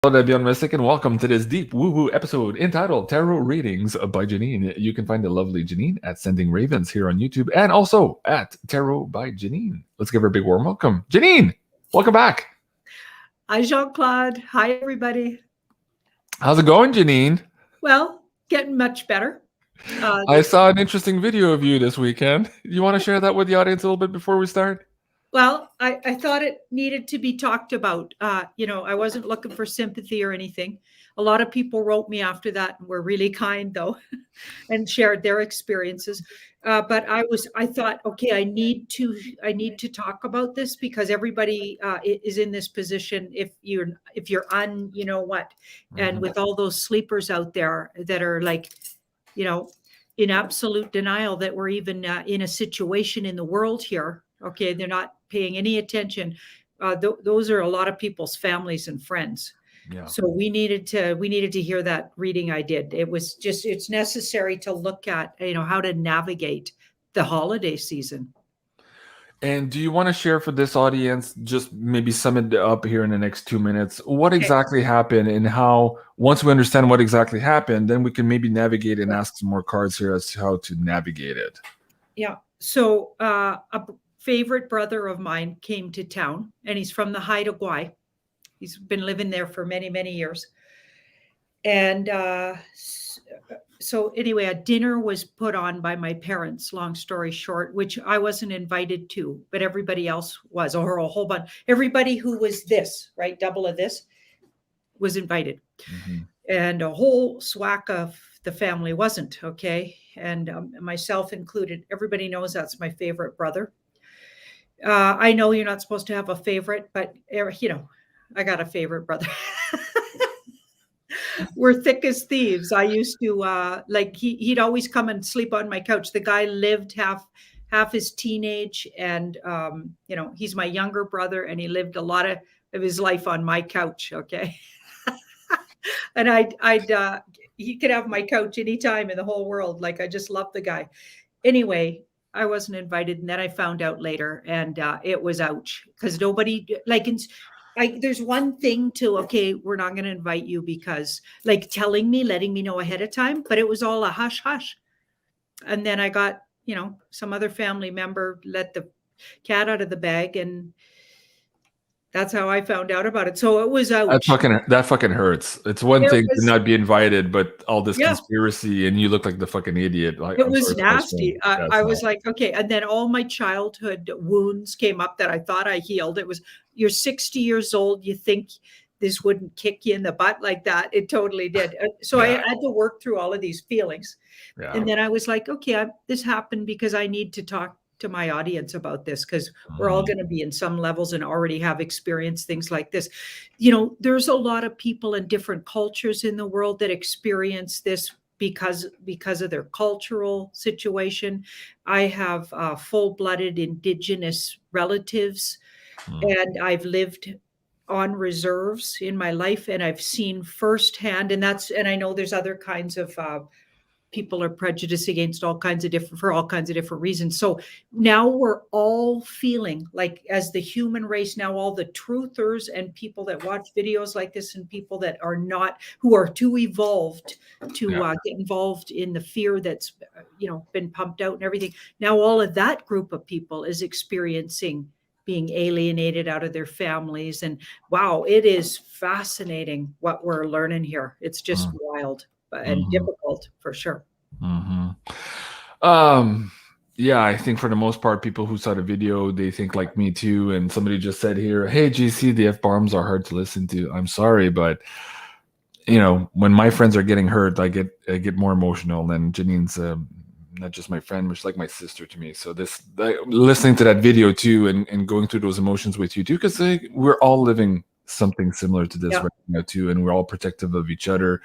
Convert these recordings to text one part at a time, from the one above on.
Hello, BeyondMystic, and welcome to this deep woo-woo episode entitled Tarot Readings by Janine. You can find the lovely Janine at Sending Ravens here on YouTube and also at Tarot by Janine. Let's give her a big warm welcome. Janine, welcome back. Hi, Jean-Claude. Hi, everybody. How's it going, Janine? Well, getting much better. I saw an interesting video of you this weekend. You want to share that with the audience a little bit before we start? Well, I thought it needed to be talked about. I wasn't looking for sympathy or anything. A lot of people wrote me after that and were really kind, though, and shared their experiences. But I thought, okay, I need to talk about this because everybody is in this position. If you're on, you know what, and with all those sleepers out there that are like, in absolute denial that we're even in a situation in the world here. Okay, they're not paying any attention. Those are a lot of people's families and friends. Yeah. So we needed to hear that reading I did. It's necessary to look at, how to navigate the holiday season. And do you want to share for this audience, just maybe sum it up here in the next 2 minutes, what exactly happened and how, once we understand what exactly happened, then we can maybe navigate and ask some more cards here as to how to navigate it. Yeah. So a favorite brother of mine came to town, and he's from the Haida Gwaii. He's been living there for many, many years. And so anyway, a dinner was put on by my parents, long story short, which I wasn't invited to, but everybody else was, or a whole bunch. Everybody who was this, right, double of this, was invited. Mm-hmm. And a whole swack of the family wasn't, okay? And myself included. Everybody knows that's my favorite brother. I know you're not supposed to have a favorite, but I got a favorite brother. We're thick as thieves. I used to he'd always come and sleep on my couch. The guy lived half his teenage, and he's my younger brother, and he lived a lot of his life on my couch. Okay, and he could have my couch anytime in the whole world. Like, I just love the guy. Anyway, I wasn't invited, and then I found out later, and it was ouch, because nobody there's one thing to, okay, we're not going to invite you because, like, letting me know ahead of time, but it was all a hush hush. And then I got, some other family member let the cat out of the bag, and that's how I found out about it. So it was ouch. That fucking hurts. It's one thing to not be invited, but all this conspiracy, and you look like the fucking idiot. Like, it was nasty. I was like, okay. And then all my childhood wounds came up that I thought I healed. It was, you're 60 years old. You think this wouldn't kick you in the butt like that. It totally did. So I had to work through all of these feelings. Yeah. And then I was like, okay, this happened because I need to talk to my audience about this, because we're all going to be in some levels and already have experienced things like this. There's a lot of people in different cultures in the world that experience this because of their cultural situation. I have full-blooded Indigenous relatives, and I've lived on reserves in my life, and I've seen firsthand, and I know there's other kinds of people are prejudiced against all kinds of different reasons. So now we're all feeling like, as the human race now, all the truthers and people that watch videos like this, and people that are not, who are too evolved to get involved in the fear that's, been pumped out and everything. Now all of that group of people is experiencing being alienated out of their families. And wow, it is fascinating what we're learning here. It's just wild. And difficult for sure. Yeah, I think for the most part, people who saw the video, they think like me too. And somebody just said here, hey, GC, the F-bombs are hard to listen to. I'm sorry, but when my friends are getting hurt, I get more emotional. And Janine's not just my friend, but she's like my sister to me. So listening to that video too, and going through those emotions with you too, because we're all living something similar to this right now too, and we're all protective of each other,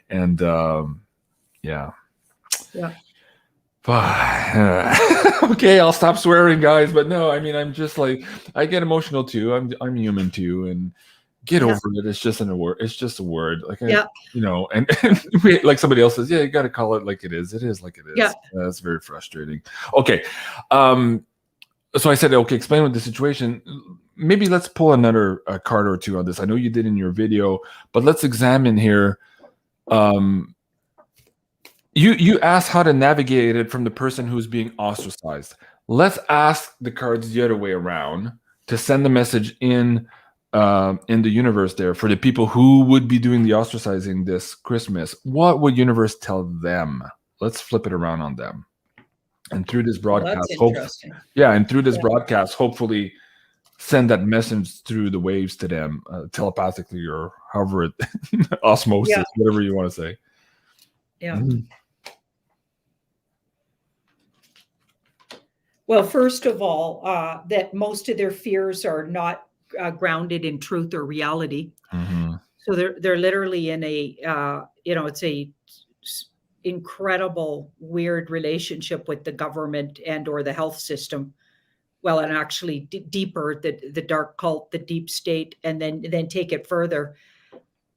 and okay, I'll stop swearing, guys. But no, I mean, I'm just like, I get emotional too. I'm human too, and get over it. It's just a word. It's just a word. Like, and like somebody else says, you got to call it like it is. It is like it is. Yeah, that's very frustrating. Okay, so I said, okay, explain what the situation. maybe let's pull another card or two on this. I know you did in your video, but let's examine here. You asked how to navigate it from the person who's being ostracized. Let's ask the cards the other way around to send the message in the universe there for the people who would be doing the ostracizing this Christmas. What would universe tell them? Let's flip it around on them. And through this broadcast, broadcast, hopefully send that message through the waves to them, telepathically or however it, osmosis, whatever you want to say. Yeah. Well, first of all, that most of their fears are not grounded in truth or reality. So they're literally in a it's a incredible weird relationship with the government and or the health system. Well, and actually deeper, the dark cult, the deep state, and then take it further,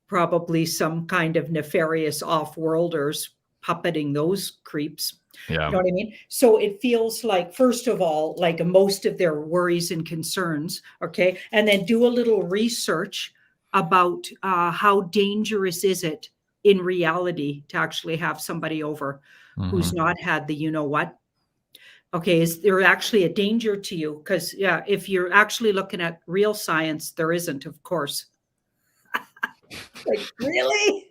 probably some kind of nefarious off-worlders puppeting those creeps. Yeah. You know what I mean? So it feels like, first of all, like most of their worries and concerns, okay? And then do a little research about how dangerous is it in reality to actually have somebody over who's not had the you-know-what. Okay, is there actually a danger to you? Because, if you're actually looking at real science, there isn't, of course. Like, really?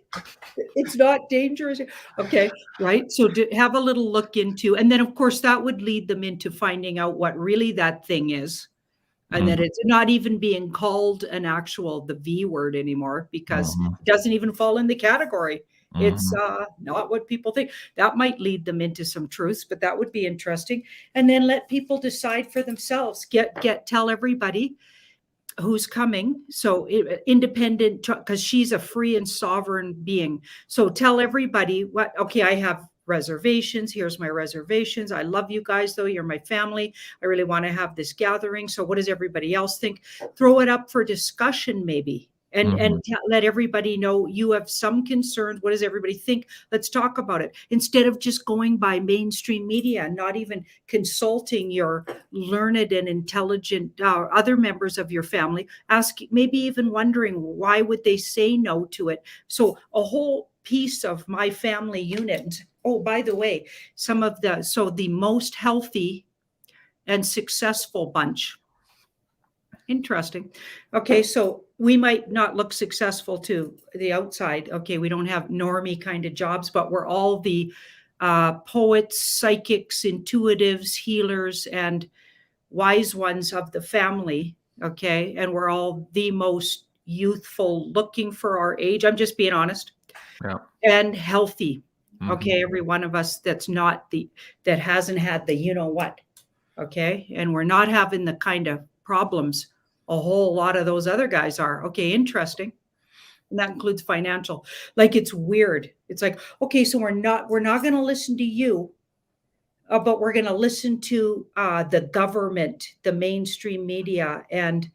It's not dangerous? Okay, right? So to have a little look into, and then, of course, that would lead them into finding out what really that thing is. And that it's not even being called the V word anymore, because it doesn't even fall in the category. It's not what people think. That might lead them into some truths, but that would be interesting. And then let people decide for themselves. Tell everybody who's coming. So independent, because she's a free and sovereign being. So tell everybody I have reservations. Here's my reservations. I love you guys, though. You're my family. I really want to have this gathering. So what does everybody else think? Throw it up for discussion, maybe. And let everybody know you have some concerns. What does everybody think? Let's talk about it. Instead of just going by mainstream media and not even consulting your learned and intelligent other members of your family, maybe even wondering why would they say no to it. So a whole piece of my family unit. Oh, by the way, the most healthy and successful bunch. Interesting. Okay, so we might not look successful to the outside. Okay, we don't have normie kind of jobs, but we're all the poets, psychics, intuitives, healers, and wise ones of the family. Okay, and we're all the most youthful, looking for our age. I'm just being honest. Yeah. And healthy. Okay, every one of us that hasn't had the you-know-what. Okay, and we're not having the kind of problems a whole lot of those other guys are. Okay, interesting. And that includes financial. Like, it's weird. It's like, okay, so we're not going to listen to you, but we're going to listen to the government, the mainstream media, and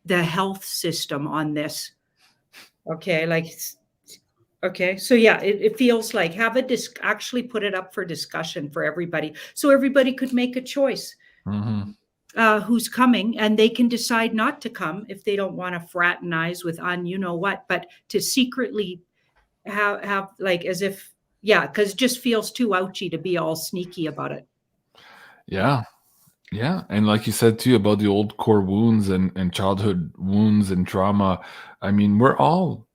the health system on this. Okay, okay, so it feels like actually put it up for discussion for everybody, so everybody could make a choice. Who's coming, and they can decide not to come if they don't want to fraternize with you-know-what, but to secretly have like as if, because it just feels too ouchy to be all sneaky about it. Yeah. And like you said too about the old core wounds and childhood wounds and trauma. I mean, we're all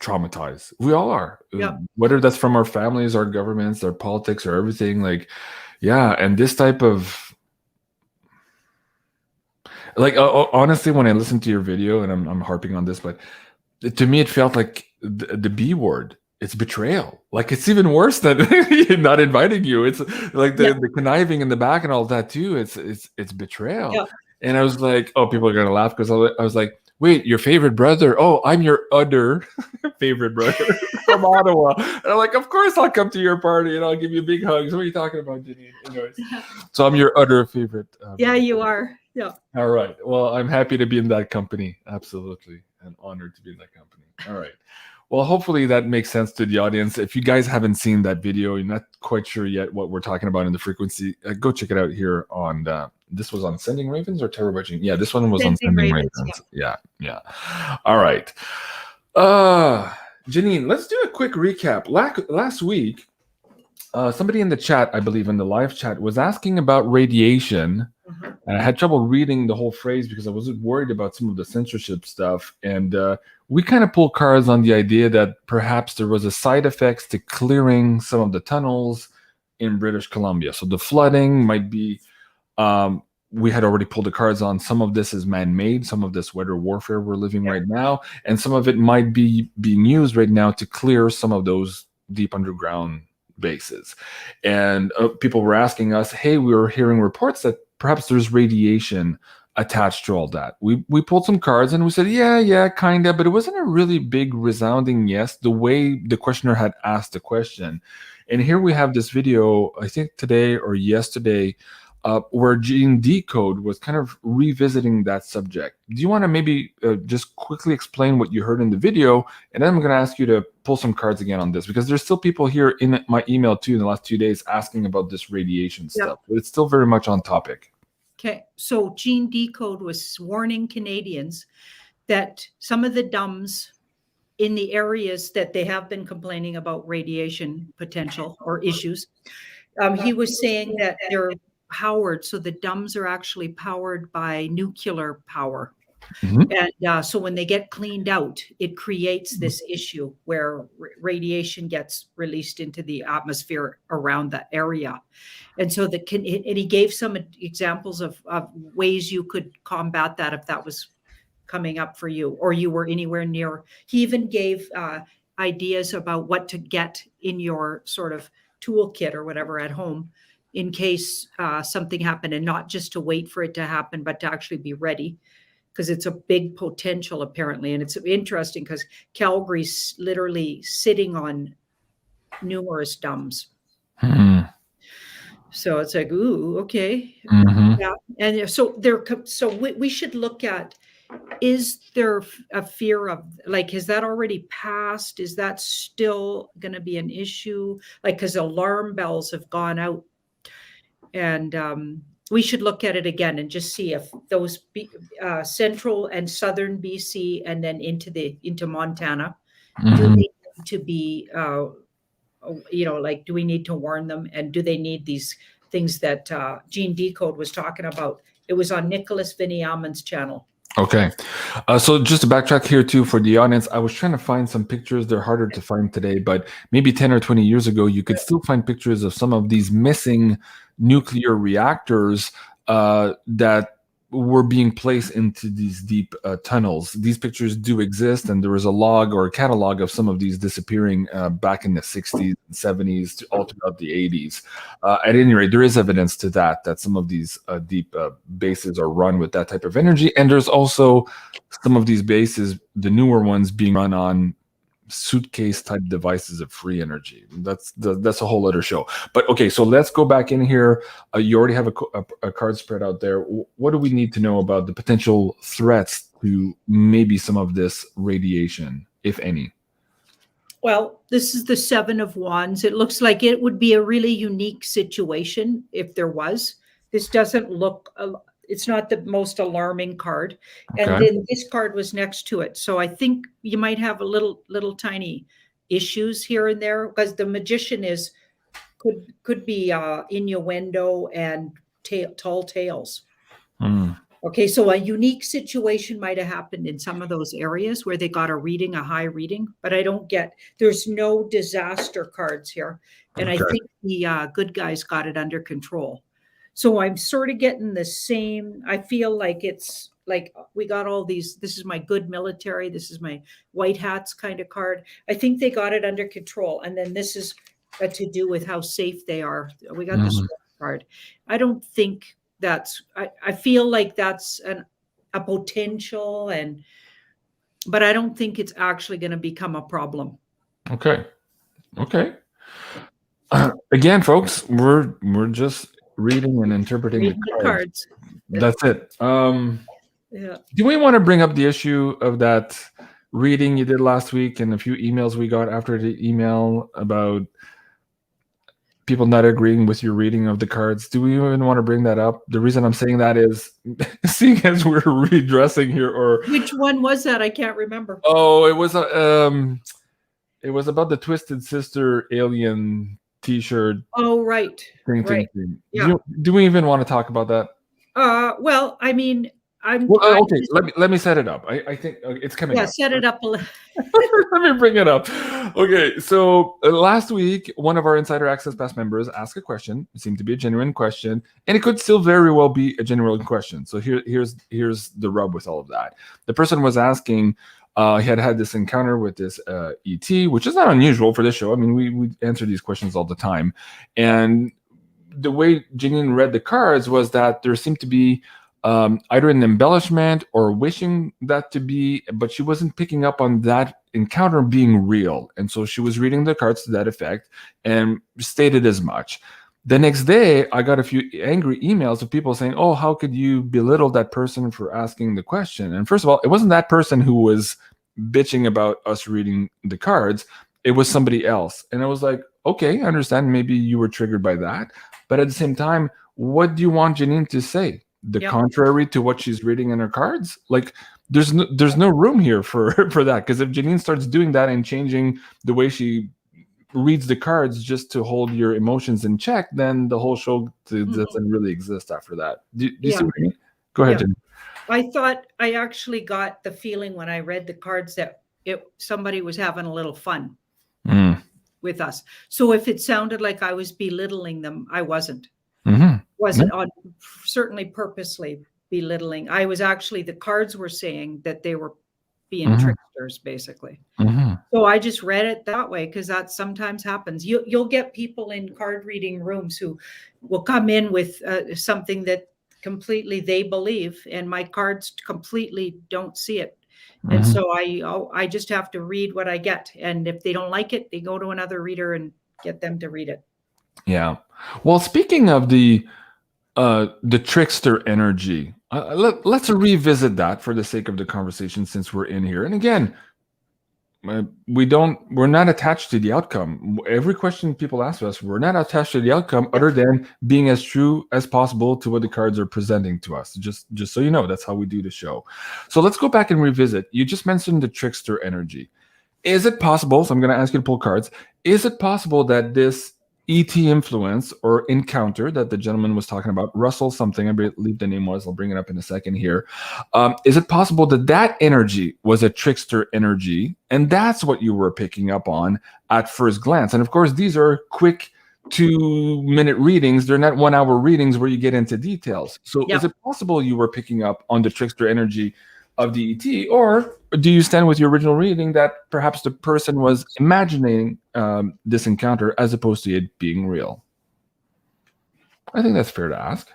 traumatized. We all are. Whether that's from our families, our governments, our politics, or everything. Like, and this type of honestly, when I listened to your video, and I'm harping on this, but to me it felt like the B word. It's betrayal. Like, it's even worse than not inviting you. It's like the conniving in the back and all that too. It's betrayal. And I was like, oh, people are gonna laugh because I was like, wait, your favorite brother? Oh, I'm your other favorite brother from Ottawa. And I'm like, of course I'll come to your party and I'll give you big hugs. What are you talking about, Janine? Anyways, so I'm your other favorite. You are. Yeah. All right. Well, I'm happy to be in that company. Absolutely. an honor to be in that company. All right. Well, hopefully that makes sense to the audience. If you guys haven't seen that video, you're not quite sure yet what we're talking about in the frequency, go check it out here on this was on Sending Ravens or Terror by Jean? Yeah, this one was on Sending Ravens. Yeah. All right. Janine, let's do a quick recap. Last week, somebody in the chat, I believe in the live chat, was asking about radiation. And I had trouble reading the whole phrase because I was worried about some of the censorship stuff. And we kind of pulled cards on the idea that perhaps there was a side effects to clearing some of the tunnels in British Columbia. So the flooding might be, we had already pulled the cards on. Some of this is man-made, some of this weather warfare we're living right now, and some of it might be being used right now to clear some of those deep underground bases. And people were asking us, hey, we were hearing reports that perhaps there's radiation attached to all that. We pulled some cards and we said, yeah, kind of, but it wasn't a really big resounding yes, the way the questioner had asked the question. And here we have this video, I think today or yesterday, where Decode was kind of revisiting that subject. Do you want to maybe just quickly explain what you heard in the video? And then I'm going to ask you to pull some cards again on this, because there's still people here in my email too in the last 2 days asking about this radiation stuff. But it's still very much on topic. Okay, so Decode was warning Canadians that some of the DUMBs in the areas that they have been complaining about radiation potential or issues, he was saying that they're powered. So the DUMBs are actually powered by nuclear power. And so when they get cleaned out, it creates this issue where radiation gets released into the atmosphere around that area. And so and he gave some examples of ways you could combat that if that was coming up for you or you were anywhere near. He even gave ideas about what to get in your sort of toolkit or whatever at home in case something happened, and not just to wait for it to happen, but to actually be ready, because it's a big potential apparently. And it's interesting because Calgary's literally sitting on numerous DUMBs. So it's like, ooh, okay. Yeah. And so we should look at, is there a fear of, like, has that already passed? Is that still going to be an issue? Like, because alarm bells have gone out. And we should look at it again and just see if those central and southern BC and then into Montana, do they need to be, like, do we need to warn them? And do they need these things that Decode was talking about? It was on Nicholas Viniaman's channel. Okay. So just to backtrack here too for the audience, I was trying to find some pictures. They're harder to find today, but maybe 10 or 20 years ago, you could still find pictures of some of these missing nuclear reactors that were being placed into these deep tunnels. These pictures do exist, and there was a log or a catalog of some of these disappearing back in the 60s and 70s, all throughout the 80s. At any rate, there is evidence to that some of these deep bases are run with that type of energy. And there's also some of these bases, the newer ones, being run on suitcase type devices of free energy. That's a whole other show. But okay, so let's go back in here. You already have a card spread out there. What do we need to know about the potential threats to maybe some of this radiation, if any? Well, this is the Seven of Wands. It looks like it would be a really unique situation if there was. This doesn't look, it's not the most alarming card. And then this card was next to it. So I think you might have a little tiny issues here and there, because the Magician could be innuendo and tall tales. Okay, so a unique situation might have happened in some of those areas where they got a high reading, but there's no disaster cards here. And I think the good guys got it under control. So I'm sort of getting the same, I feel like it's like we got all these, this is my good military, this is my white hats kind of card. I think they got it under control. And then this is to do with how safe they are. We got this card. I don't think I feel like that's a potential, but I don't think it's actually going to become a problem. Okay. Again, folks, we're just reading and interpreting the cards. That's it. Do we want to bring up the issue of that reading you did last week and a few emails we got after the email about people not agreeing with your reading of the cards. Do we even want to bring that up? The reason I'm saying that is seeing as we're redressing here, or which one was that? I can't remember. Oh, it was about the Twisted Sister alien T-shirt. Oh, right. Thing. Yeah. Do we even want to talk about that? Well, I mean, okay. Let me set it up. I think it's coming. Yeah, up. Set it up. Let me bring it up. Okay, so last week, one of our Insider Access Pass members asked a question. It seemed to be a genuine question, and it could still very well be a genuine question. So here's the rub with all of that. The person was asking. He had this encounter with this ET, which is not unusual for this show. I mean, we answer these questions all the time, and the way Janine read the cards was that there seemed to be either an embellishment or wishing that to be, but she wasn't picking up on that encounter being real. And so she was reading the cards to that effect and stated as much. The next day, I got a few angry emails of people saying, oh, how could you belittle that person for asking the question? And first of all, it wasn't that person who was bitching about us reading the cards. It was somebody else. And I was like, okay, I understand. Maybe you were triggered by that. But at the same time, what do you want Janine to say? The contrary to what she's reading in her cards? Like, there's no room here for that. Because if Janine starts doing that and changing the way she reads the cards just to hold your emotions in check, then the whole show doesn't really exist after that. Do you see what I mean? Go ahead, Janine. I thought I actually got the feeling when I read the cards that somebody was having a little fun with us. So if it sounded like I was belittling them, I wasn't. Wasn't on certainly purposely belittling. I was actually, the cards were saying that they were being tricksters, basically. So I just read it that way because that sometimes happens. You'll get people in card reading rooms who will come in with something that completely they believe, and my cards completely don't see it. And so I just have to read what I get. And if they don't like it, they go to another reader and get them to read it. Yeah. Well, speaking of the trickster energy, let's revisit that for the sake of the conversation since we're in here. And again, we're not attached to the outcome. Every question people ask us, we're not attached to the outcome other than being as true as possible to what the cards are presenting to us. Just so you know, that's how we do the show. So let's go back and revisit. You just mentioned the trickster energy. Is it possible, so I'm going to ask you to pull cards, is it possible that this ET influence or encounter that the gentleman was talking about, Russell something, I believe the name was, I'll bring it up in a second here. Is it possible that energy was a trickster energy, and that's what you were picking up on at first glance? And of course, these are quick 2-minute readings. They're not 1-hour readings where you get into details. So is it possible you were picking up on the trickster energy of the ET, or do you stand with your original reading that perhaps the person was imagining this encounter as opposed to it being real? I think that's fair to ask.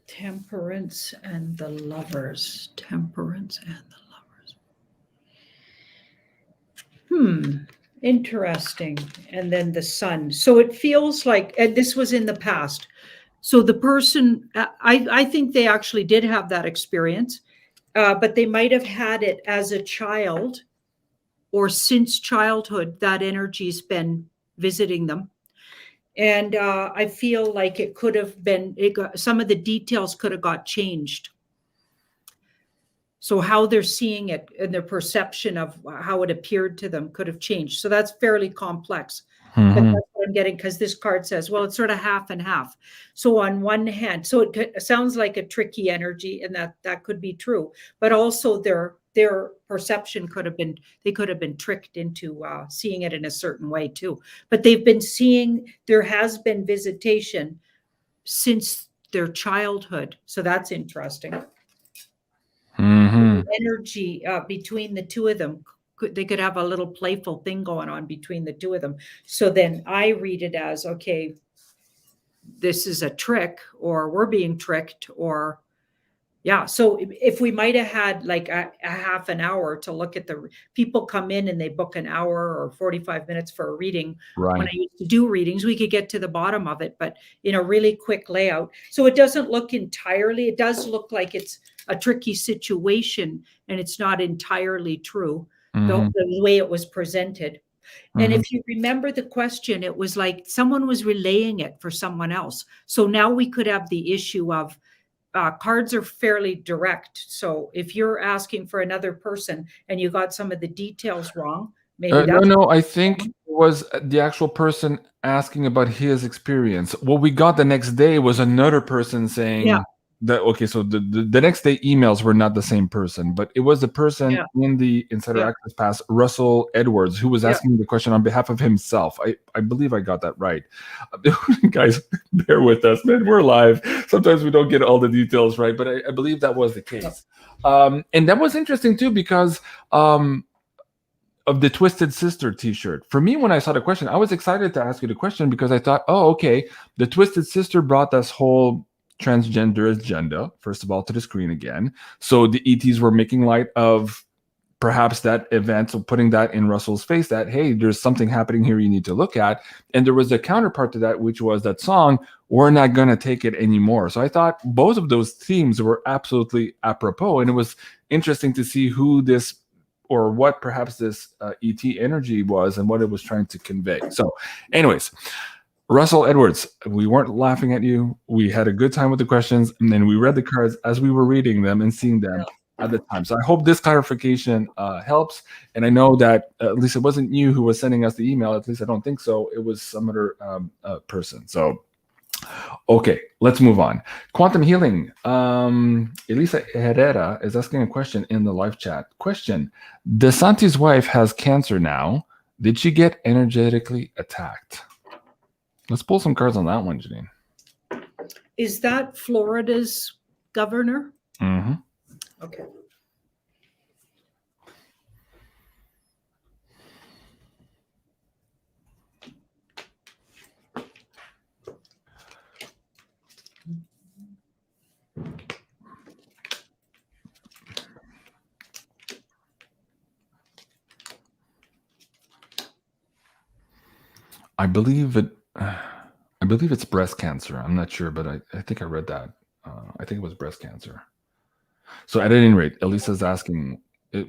Temperance and the Lovers. Temperance and the Lovers. Interesting. And then the Sun. So it feels like, and this was in the past. So the person, I think they actually did have that experience, but they might have had it as a child or since childhood. That energy's been visiting them. And I feel like it could have been, some of the details could have got changed. So how they're seeing it and their perception of how it appeared to them could have changed. So that's fairly complex. But that's what I'm getting, because this card says, well, it's sort of half and half. So on one hand, so it sounds like a tricky energy, and that could be true. But also their perception could have been, they could have been tricked into seeing it in a certain way too. But they've been seeing, there has been visitation since their childhood. So that's interesting. Energy between the two of them, they could have a little playful thing going on between the two of them. So then I read it as, okay, this is a trick, or we're being tricked, or Yeah. So if we might have had like a half an hour to look at people come in and they book an hour or 45 minutes for a reading. When Right. I used to do readings, we could get to the bottom of it, but in a really quick layout. So it doesn't look entirely, it does look like it's a tricky situation and it's not entirely true, the way it was presented. And if you remember the question, it was like someone was relaying it for someone else. So now we could have the issue of cards are fairly direct. So if you're asking for another person and you got some of the details wrong, maybe that's no, I think it was the actual person asking about his experience. What we got the next day was another person saying that, okay, so the next day emails were not the same person, but it was the person in the Insider Access Pass, Russell Edwards, who was asking the question on behalf of himself. I believe I got that right. Guys, bear with us, man. We're live. Sometimes we don't get all the details right, but I believe that was the case. And that was interesting too, because of the Twisted Sister t-shirt. For me, when I saw the question, I was excited to ask you the question because I thought, oh, okay, the Twisted Sister brought this whole transgender agenda, first of all, to the screen again. So the ETs were making light of perhaps that event, so putting that in Russell's face that, hey, there's something happening here you need to look at. And there was a counterpart to that, which was that song, We're Not Gonna Take It Anymore. So I thought both of those themes were absolutely apropos. And it was interesting to see who this or what perhaps this ET energy was and what it was trying to convey. So anyways, Russell Edwards, we weren't laughing at you. We had a good time with the questions, and then we read the cards as we were reading them and seeing them at the time. So I hope this clarification helps. And I know that at least it wasn't you who was sending us the email. At least I don't think so. It was some other person. So okay, let's move on. Quantum healing. Elisa Herrera is asking a question in the live chat. Question: DeSantis' wife has cancer now. Did she get energetically attacked? Let's pull some cards on that one, Janine. Is that Florida's governor? Mm-hmm. Okay. I believe it's breast cancer. I'm not sure, but I think I read that. I think it was breast cancer. So at any rate, Elisa's asking,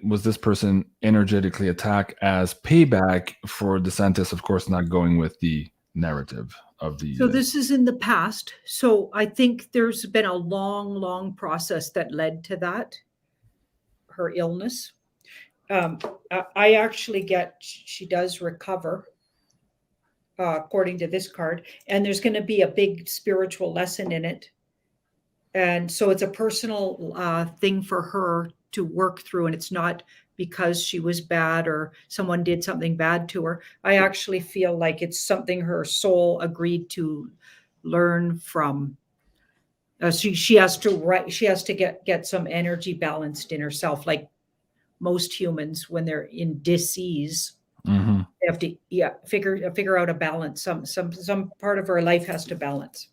was this person energetically attacked as payback for DeSantis, of course, not going with the narrative of the... So this is in the past. So I think there's been a long, long process that led to that, her illness. I actually get, she does recover, according to this card, and there's going to be a big spiritual lesson in it. And so it's a personal thing for her to work through, and it's not because she was bad or someone did something bad to her. I actually feel like it's something her soul agreed to learn from. She has to get some energy balanced in herself, like most humans when they're in dis-ease. Mm-hmm. They have to figure out a balance. Some part of her life has to balance.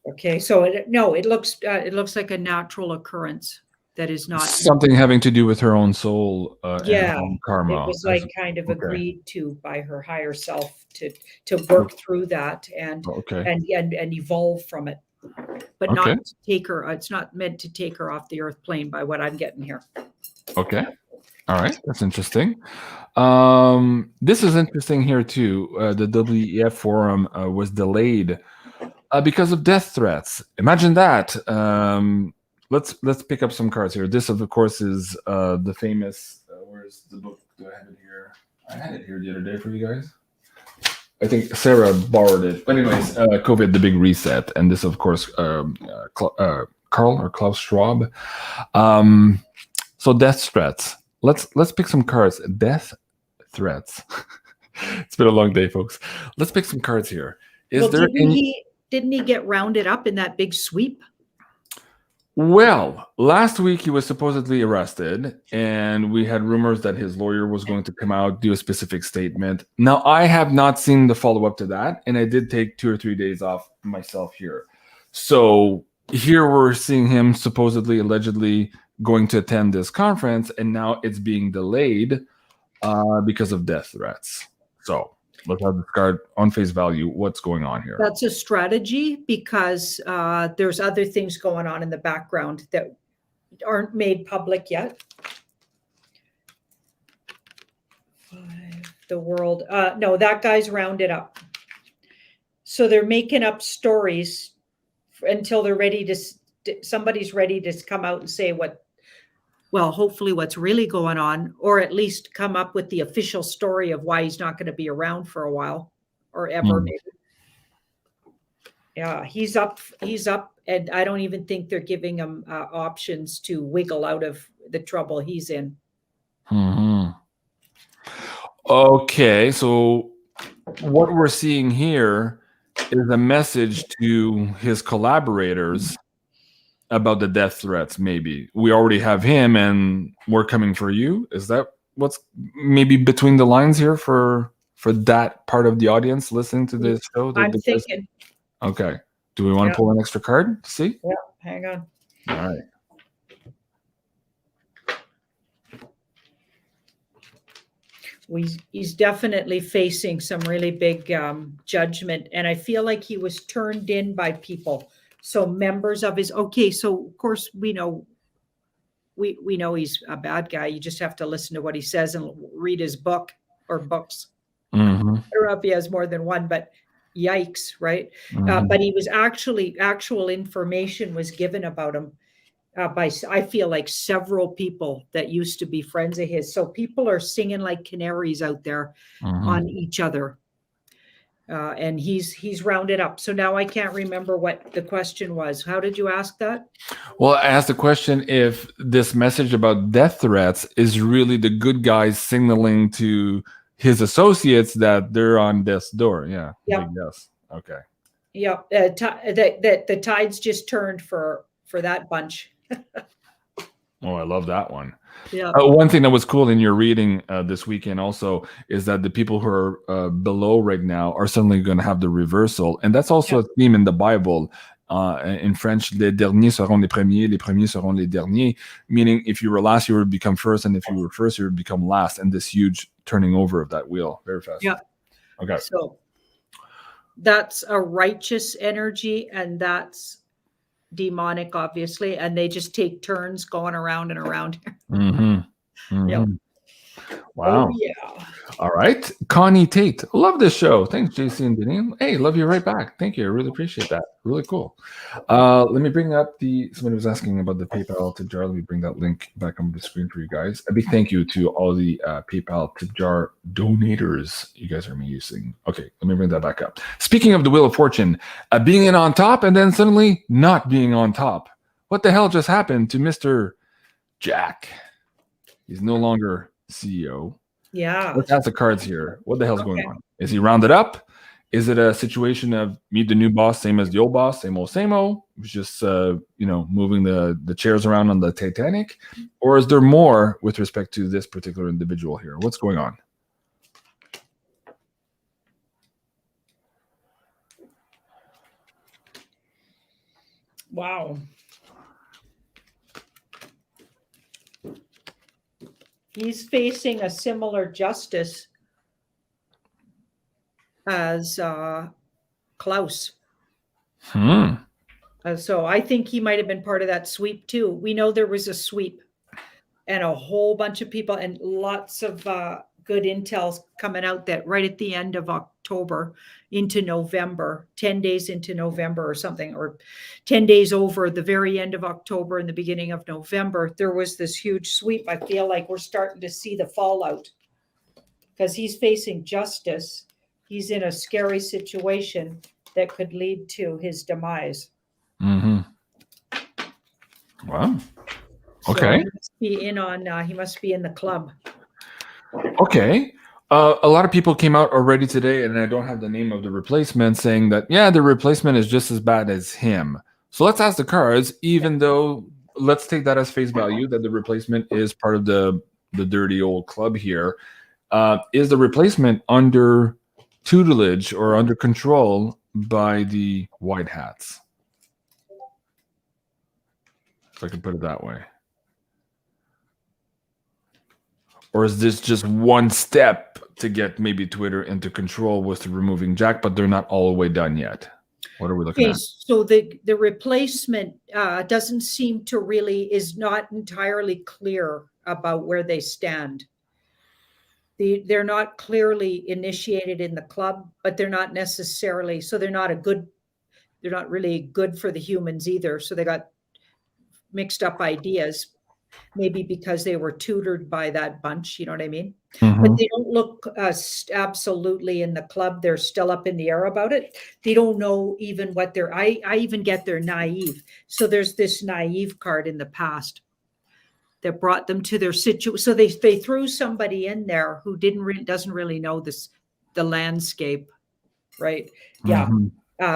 Okay, so it looks like a natural occurrence that is not something having to do with her own soul and her own karma. It was like kind of agreed to by her higher self to work through that and evolve from it, but not to take her. It's not meant to take her off the earth plane by what I'm getting here. Okay. All right, that's interesting. This is interesting here too. The WEF forum was delayed because of death threats. Imagine that. Let's pick up some cards here. This, of course, is the famous. Where's the book? Do I have it here? I had it here the other day for you guys. I think Sarah borrowed it. But anyways, COVID, the Big Reset, and this, of course, Karl or Klaus Schwab. So death threats. Let's pick some cards. Death threats. It's been a long day, folks. Let's pick some cards here. Didn't he get rounded up in that big sweep? Well, last week he was supposedly arrested, and we had rumors that his lawyer was going to come out, do a specific statement. Now, I have not seen the follow-up to that, and I did take 2 or 3 days off myself here. So here we're seeing him supposedly, allegedly going to attend this conference, and now it's being delayed because of death threats. So let's have this card on face value. What's going on here? That's a strategy because there's other things going on in the background that aren't made public yet. The world. No, that guy's rounded up. So they're making up stories until they're ready to, somebody's ready to come out and say what, well, hopefully what's really going on, or at least come up with the official story of why he's not going to be around for a while or ever. Maybe. Yeah, he's up, and I don't even think they're giving him options to wiggle out of the trouble he's in. Okay, so what we're seeing here is a message to his collaborators about the death threats. Maybe we already have him and we're coming for you. Is that what's maybe between the lines here for that part of the audience listening to this show? I'm thinking. Okay. Do we want to pull an extra card to see? Yeah, hang on. All right. He's definitely facing some really big judgment, and I feel like he was turned in by people. So members of his, okay, so of course we know he's a bad guy. You just have to listen to what he says and read his book or books. I don't know if he has more than one, but yikes, right? But he was actual information was given about him by, I feel like, several people that used to be friends of his. So people are singing like canaries out there on each other. And he's rounded up. So now I can't remember what the question was. How did you ask that? Well, I asked the question if this message about death threats is really the good guys signaling to his associates that they're on death's door. Yeah. Yeah. Yes. Okay. Yeah. That the tides just turned for that bunch. Oh, I love that one. Yeah. One thing that was cool in your reading this weekend also is that the people who are below right now are suddenly going to have the reversal. And that's also a theme in the Bible. In French, les derniers seront les premiers seront les derniers, meaning if you were last, you would become first, and if you were first, you would become last, and this huge turning over of that wheel very fast. Yeah. Okay. So that's a righteous energy, and that's demonic, obviously, and they just take turns going around and around here. Yeah. Wow. Oh, yeah. All right. Connie Tate. Love this show. Thanks, JC and Janine. Hey, love you right back. Thank you. I really appreciate that. Really cool. Let me bring up somebody was asking about the PayPal tip jar. Let me bring that link back on the screen for you guys. A big thank you to all the PayPal tip jar donators you guys are using. Okay, let me bring that back up. Speaking of the Wheel of Fortune, being in on top and then suddenly not being on top. What the hell just happened to Mr. Jack? He's no longer CEO. Yeah. Let's ask the cards here. What the hell's going on? Is he rounded up? Is it a situation of meet the new boss, same as the old boss, same old, same old? It was just moving the chairs around on the Titanic, or is there more with respect to this particular individual here? What's going on? Wow. He's facing a similar justice as Klaus. So I think he might have been part of that sweep too. We know there was a sweep and a whole bunch of people and lots of good intel coming out that right at the end of October into November, 10 days into November or something, or 10 days over the very end of October and the beginning of November, there was this huge sweep. I feel like we're starting to see the fallout because he's facing justice. He's in a scary situation that could lead to his demise. Wow. Okay. So he must be in on. He must be in the club. Okay. A lot of people came out already today, and I don't have the name of the replacement, saying that, yeah, the replacement is just as bad as him. So let's ask the cards, even though let's take that as face value, that the replacement is part of the dirty old club here. Is the replacement under tutelage or under control by the white hats? if I can put it that way. Or is this just one step to get maybe Twitter into control with removing Jack, but they're not all the way done yet? What are we looking at? So the replacement doesn't seem to is not entirely clear about where they stand. They're not clearly initiated in the club, but they're not necessarily, so they're not really good for the humans either. So they got mixed up ideas, maybe because they were tutored by that bunch, you know what I mean? But they don't look absolutely in the club. They're still up in the air about it. They don't know even what I even get they're naive. So there's this naive card in the past that brought them to their situation. So they threw somebody in there who doesn't really know the landscape, right? Yeah.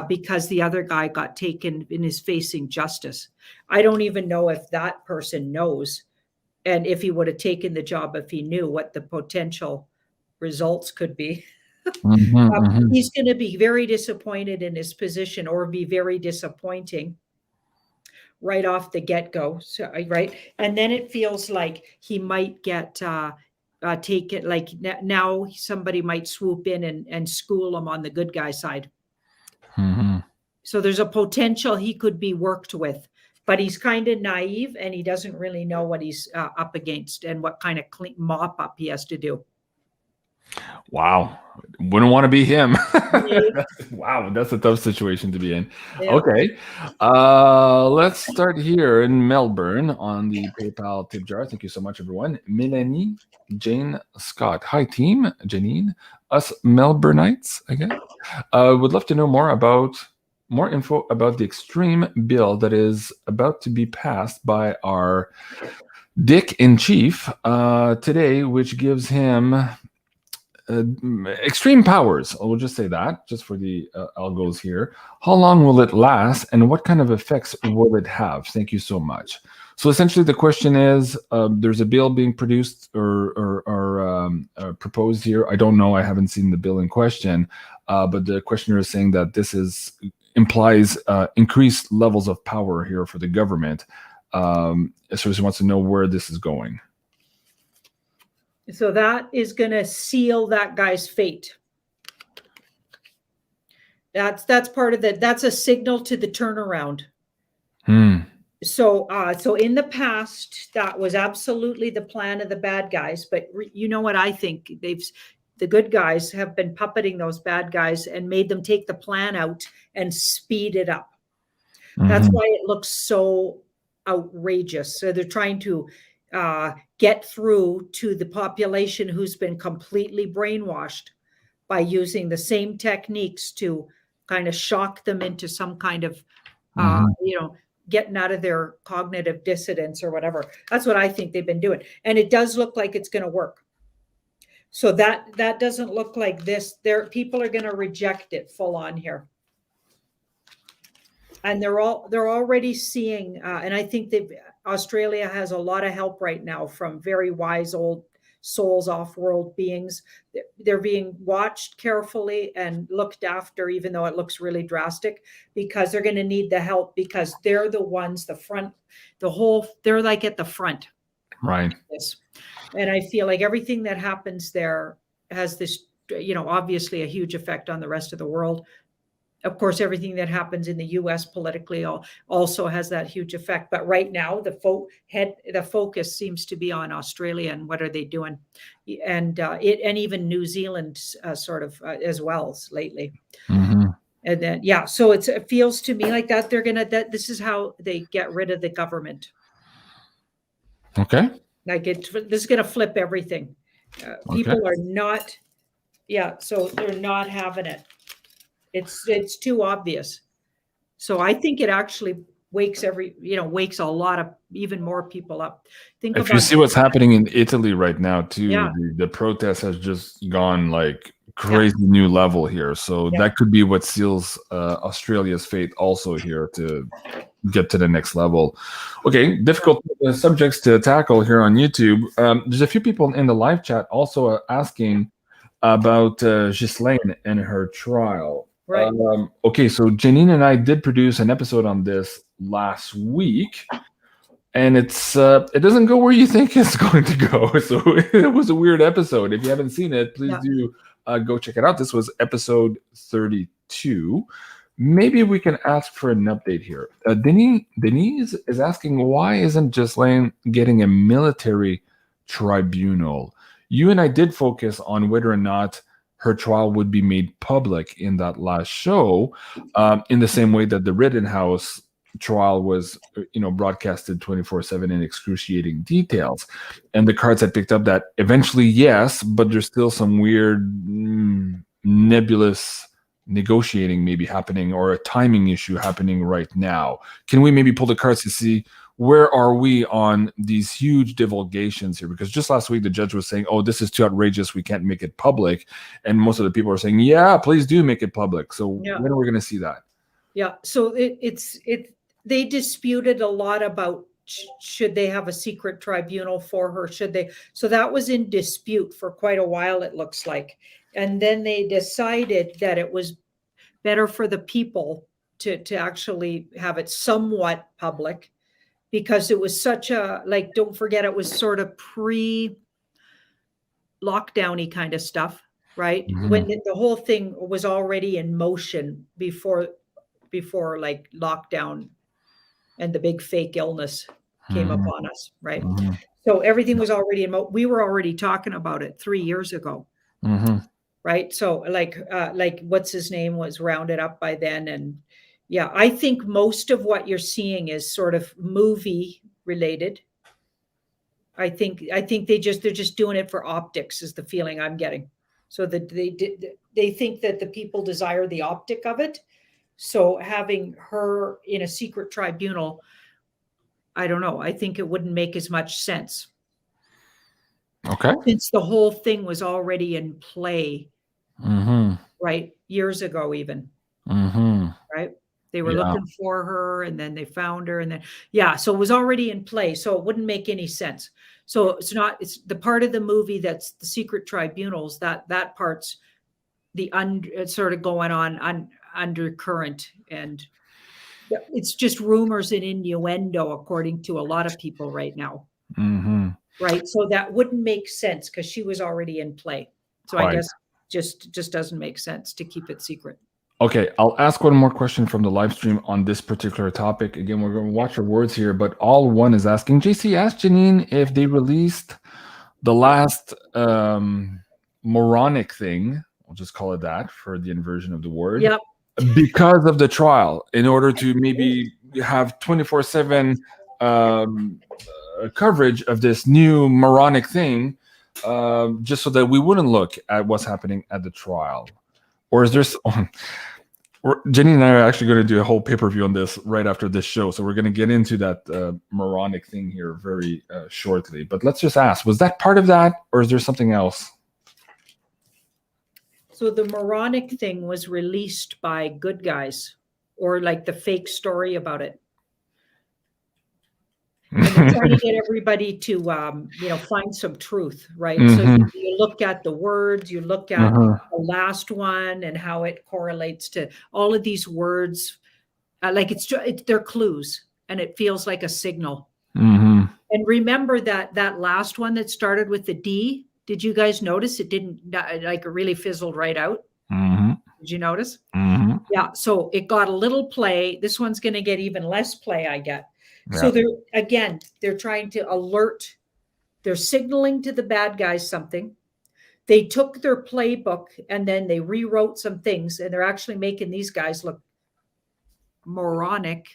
Because the other guy got taken and is facing justice. I don't even know if that person knows, and if he would have taken the job, if he knew what the potential results could be. He's going to be very disappointed in his position, or be very disappointing right off the get-go. So, right. And then it feels like he might get taken, like now somebody might swoop in and school him on the good guy side. So there's a potential he could be worked with, but he's kind of naive and he doesn't really know what he's up against and what kind of mop up he has to do. Wow. Wouldn't want to be him. Wow, that's a tough situation to be in. Yeah. Okay. Let's start here in Melbourne on the PayPal tip jar. Thank you so much, everyone. Melanie, Jane, Scott. Hi, team. Janine. Us Melbourneites, again. Would love to know more info about the extreme bill that is about to be passed by our Dick in Chief today, which gives him extreme powers. I will just say that, just for the algos here. How long will it last, and what kind of effects will it have? Thank you so much. So essentially, the question is, there's a bill being produced or proposed here. I don't know. I haven't seen the bill in question, but the questioner is saying that this implies increased levels of power here for the government. So he wants to know where this is going. So that is going to seal that guy's fate. That's part of that. That's a signal to the turnaround. So in the past, that was absolutely the plan of the bad guys. But you know what I think? The good guys have been puppeting those bad guys and made them take the plan out and speed it up. That's why it looks so outrageous. So they're trying to get through to the population who's been completely brainwashed by using the same techniques to kind of shock them into some kind of, getting out of their cognitive dissonance or whatever. That's what I think they've been doing. And it does look like it's going to work. So that doesn't look like this. People are going to reject it full on here. And they're already seeing, and I think Australia has a lot of help right now from very wise old souls, off-world beings. They're being watched carefully and looked after, even though it looks really drastic, because they're going to need the help, because they're the ones, they're like at the front. Right. And I feel like everything that happens there has this, obviously a huge effect on the rest of the world. Of course, everything that happens in the U.S. politically also has that huge effect. But right now, the focus seems to be on Australia and what are they doing, and even New Zealand sort of as well lately. And then so it feels to me like that this is how they get rid of the government. Okay. Like this is going to flip everything. People are not. So they're not having it. It's too obvious. So I think it actually wakes a lot of even more people up. If you see what's happening in Italy right now too, the protest has just gone like crazy new level here. So that could be what seals Australia's fate also here to get to the next level. Okay, difficult subjects to tackle here on YouTube. There's a few people in the live chat also asking about Ghislaine and her trial. Right. Okay, so Janine and I did produce an episode on this last week. and it doesn't go where you think it's going to go. So it was a weird episode. If you haven't seen it, please do go check it out. This was episode 32. Maybe we can ask for an update here. Denise is asking, why isn't Ghislaine getting a military tribunal? You and I did focus on whether or not her trial would be made public in that last show, in the same way that the Rittenhouse trial was, broadcasted 24/7 in excruciating details. And the cards had picked up that eventually, yes, but there's still some weird, nebulous negotiating maybe happening, or a timing issue happening right now. Can we maybe pull the cards to see where are we on these huge divulgations here? Because just last week, the judge was saying, oh, this is too outrageous, we can't make it public. And most of the people are saying, yeah, please do make it public. So when are we going to see that? Yeah. So they disputed a lot about should they have a secret tribunal for her? Should they? So that was in dispute for quite a while, it looks like. And then they decided that it was better for the people to actually have it somewhat public, because it was such a, like, don't forget, it was sort of pre-lockdown-y kind of stuff, right? Mm-hmm. When the whole thing was already in motion before like lockdown and the big fake illness came upon us, right? Mm-hmm. So everything was already we were already talking about it 3 years ago. Mm-hmm. Right. So like what's his name was rounded up by then. And yeah, I think most of what you're seeing is sort of movie related. I think they're just doing it for optics is the feeling I'm getting. So that they think that the people desire the optic of it. So having her in a secret tribunal, I don't know. I think it wouldn't make as much sense. Okay. Since the whole thing was already in play, right? Years ago, even. Right? They were looking for her, and then they found her, and then so it was already in play. So it wouldn't make any sense. So it's the part of the movie that's the secret tribunals, that part's it's sort of going on undercurrent, and it's just rumors and innuendo, according to a lot of people right now. Right. So that wouldn't make sense because she was already in play. So I guess just doesn't make sense to keep it secret. Okay. I'll ask one more question from the live stream on this particular topic. Again, we're going to watch our words here, but all one is asking, JC, asked Janine if they released the last moronic thing. We'll just call it that for the inversion of the word. Yep. Because of the trial, in order to maybe have 24/7 coverage of this new moronic thing, just so that we wouldn't look at what's happening at the trial. Or is there Jenny and I are actually going to do a whole pay-per-view on this right after this show, so we're going to get into that moronic thing here very shortly. But let's just ask, was that part of that, or is there something else? So the moronic thing was released by good guys, or like the fake story about it. And they're trying to get everybody to, find some truth, right? So you look at the words, you look at the last one and how it correlates to all of these words. Like they're clues, and it feels like a signal. And remember that last one that started with the D. Did you guys notice it didn't, like, it really fizzled right out? Did you notice? Yeah. So it got a little play. This one's going to get even less play, I get. Yeah. So they're trying to alert. They're signaling to the bad guys something. They took their playbook and then they rewrote some things, and they're actually making these guys look moronic.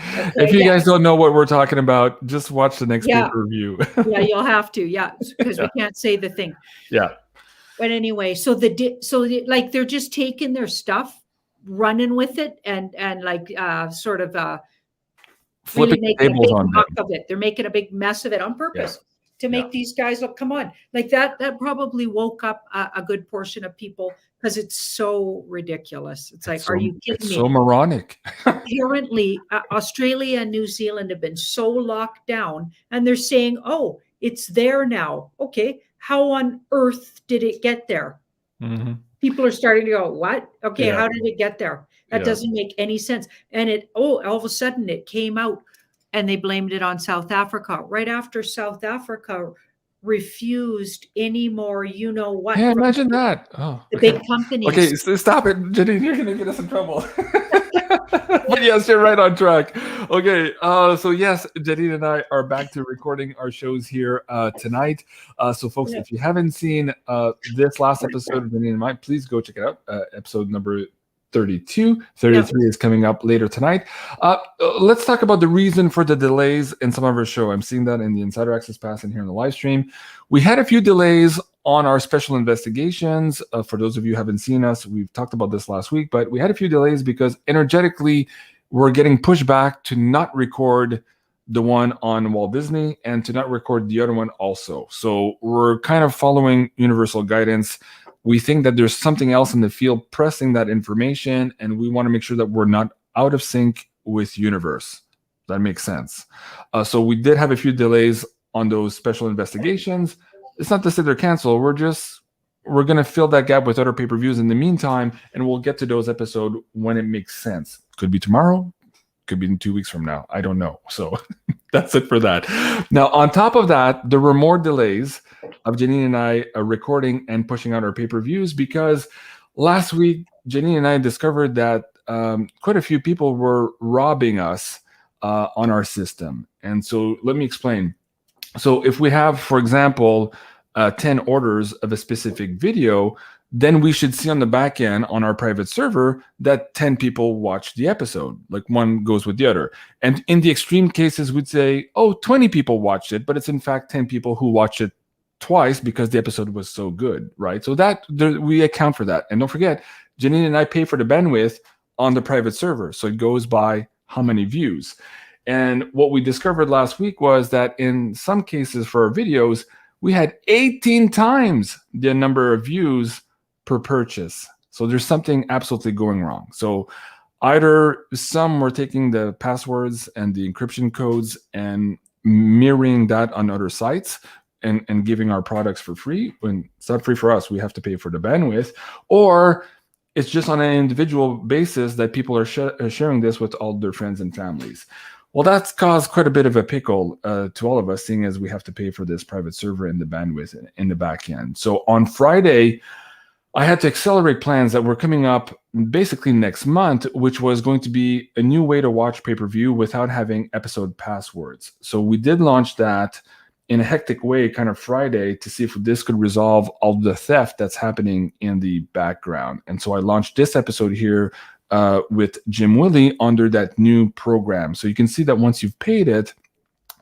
Okay, if you guys don't know what we're talking about, just watch the next pay-per-view. Yeah, you'll have to. Yeah, because we can't say the thing. Yeah. But anyway, like they're just taking their stuff, running with it, and like sort of flipping really tables on them. Of it. They're making a big mess of it on purpose to make these guys look. Come on, like that probably woke up a good portion of people, because it's so ridiculous. It's like, are you kidding me? So moronic. Apparently, Australia and New Zealand have been so locked down, and they're saying, "Oh, it's there now." Okay, how on earth did it get there? People are starting to go, "What? Okay, how did it get there?" That doesn't make any sense. And all of a sudden it came out. and they blamed it on South Africa. Right after South Africa refused any more, you know what? Yeah, imagine that. Oh, the big companies. Okay, stop it, Janine. You're gonna get us in trouble. But yes, you're right on track. Okay, so yes, Janine and I are back to recording our shows here tonight. So, folks, if you haven't seen this last episode of Janine and I, please go check it out. Episode number 32. 33 is coming up later tonight. Let's talk about the reason for the delays in some of our show. I'm seeing that in the Insider Access Pass and here in the live stream. We had a few delays on our special investigations. For those of you who haven't seen us, we've talked about this last week, but we had a few delays because energetically we're getting pushed back to not record the one on Walt Disney and to not record the other one also. So we're kind of following universal guidance. We think that there's something else in the field pressing that information, and we want to make sure that we're not out of sync with universe. That makes sense. So we did have a few delays on those special investigations. It's not to say they're canceled. We're going to fill that gap with other pay-per-views in the meantime, and we'll get to those episodes when it makes sense. Could be tomorrow, could be in 2 weeks from now. I don't know. So that's it for that. Now, on top of that, there were more delays of Janine and I recording and pushing out our pay-per-views because last week, Janine and I discovered that quite a few people were robbing us on our system. And so let me explain. So if we have, for example, 10 orders of a specific video, then we should see on the back end on our private server that 10 people watched the episode. Like one goes with the other. And in the extreme cases, we'd say, oh, 20 people watched it, but it's in fact 10 people who watched it twice because the episode was so good, right? So that we account for that. And don't forget, Janine and I pay for the bandwidth on the private server. So it goes by how many views. And what we discovered last week was that in some cases for our videos, we had 18 times the number of views per purchase. So there's something absolutely going wrong. So either some were taking the passwords and the encryption codes and mirroring that on other sites and giving our products for free. When it's not free for us, we have to pay for the bandwidth. Or it's just on an individual basis that people are sharing this with all their friends and families. Well, that's caused quite a bit of a pickle to all of us, seeing as we have to pay for this private server and the bandwidth in the back end. So on Friday, I had to accelerate plans that were coming up basically next month, which was going to be a new way to watch pay-per-view without having episode passwords. So we did launch that in a hectic way kind of Friday to see if this could resolve all the theft that's happening in the background. And so I launched this episode here with Jim Willie under that new program. So you can see that once you've paid it,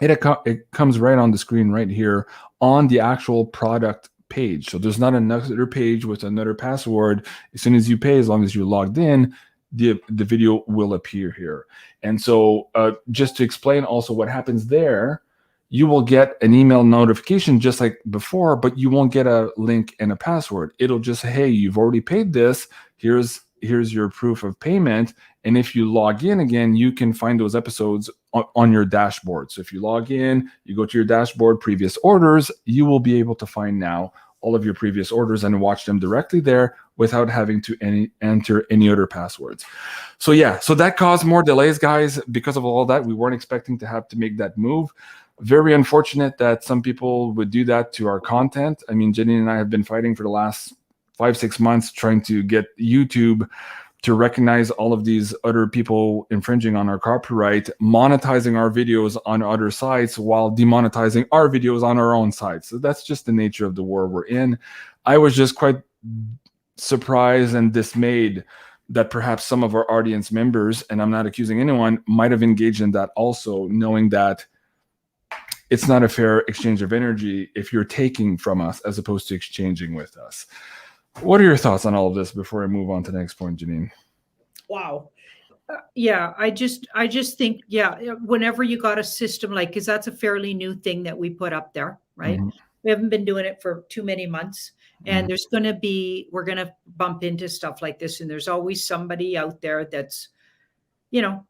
it comes right on the screen right here on the actual product page. So there's not another page with another password. As soon as you pay, as long as you're logged in, the video will appear here. And so just to explain also what happens there, you will get an email notification just like before, but you won't get a link and a password. It'll just say, hey, you've already paid this. Here's your proof of payment. And if you log in again, you can find those episodes on your dashboard. So if you log in, you go to your dashboard, previous orders, you will be able to find now all of your previous orders and watch them directly there without having to enter any other passwords. So yeah, so that caused more delays, guys. Because of all that, we weren't expecting to have to make that move. Very unfortunate that some people would do that to our content. I mean, Janine and I have been fighting for the last 5-6 months trying to get YouTube to recognize all of these other people infringing on our copyright, monetizing our videos on other sites while demonetizing our videos on our own site. So that's just the nature of the war we're in. I was just quite surprised and dismayed that perhaps some of our audience members, and I'm not accusing anyone, might have engaged in that also, knowing that it's not a fair exchange of energy if you're taking from us as opposed to exchanging with us. What are your thoughts on all of this before I move on to the next point, Janine? Wow. Yeah, I just think, whenever you got a system like, because that's a fairly new thing that we put up there, right? Mm-hmm. We haven't been doing it for too many months. And mm-hmm. we're going to bump into stuff like this. And there's always somebody out there that's, not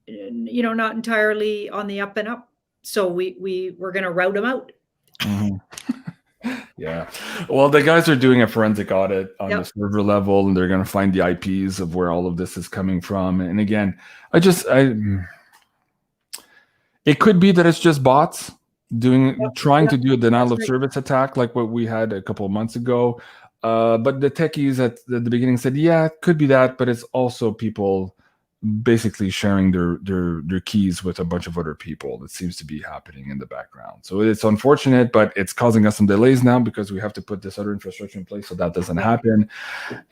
entirely on the up and up. So we're going to route them out. Mm-hmm. Yeah. Well, the guys are doing a forensic audit on the server level, and they're going to find the IPs of where all of this is coming from. And again, It could be that it's just bots trying to do a denial of right. service attack like what we had a couple of months ago. But the techies at the beginning said, yeah, it could be that, but it's also people basically sharing their keys with a bunch of other people. That seems to be happening in the background. So it's unfortunate, but it's causing us some delays now because we have to put this other infrastructure in place so that doesn't happen.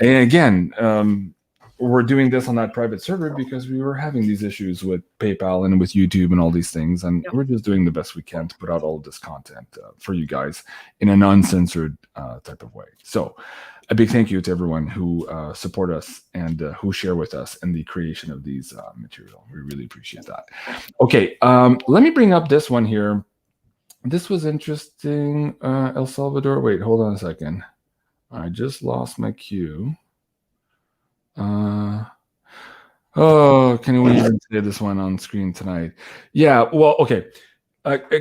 And again, we're doing this on that private server because we were having these issues with PayPal and with YouTube and all these things, and we're just doing the best we can to put out all of this content for you guys in an uncensored type of way. So a big thank you to everyone who support us and who share with us in the creation of these material. We really appreciate that. Okay, let me bring up this one here. This was interesting. El Salvador, wait, hold on a second. I just lost my cue. Oh, can we even say this one on screen tonight? Yeah, well, okay.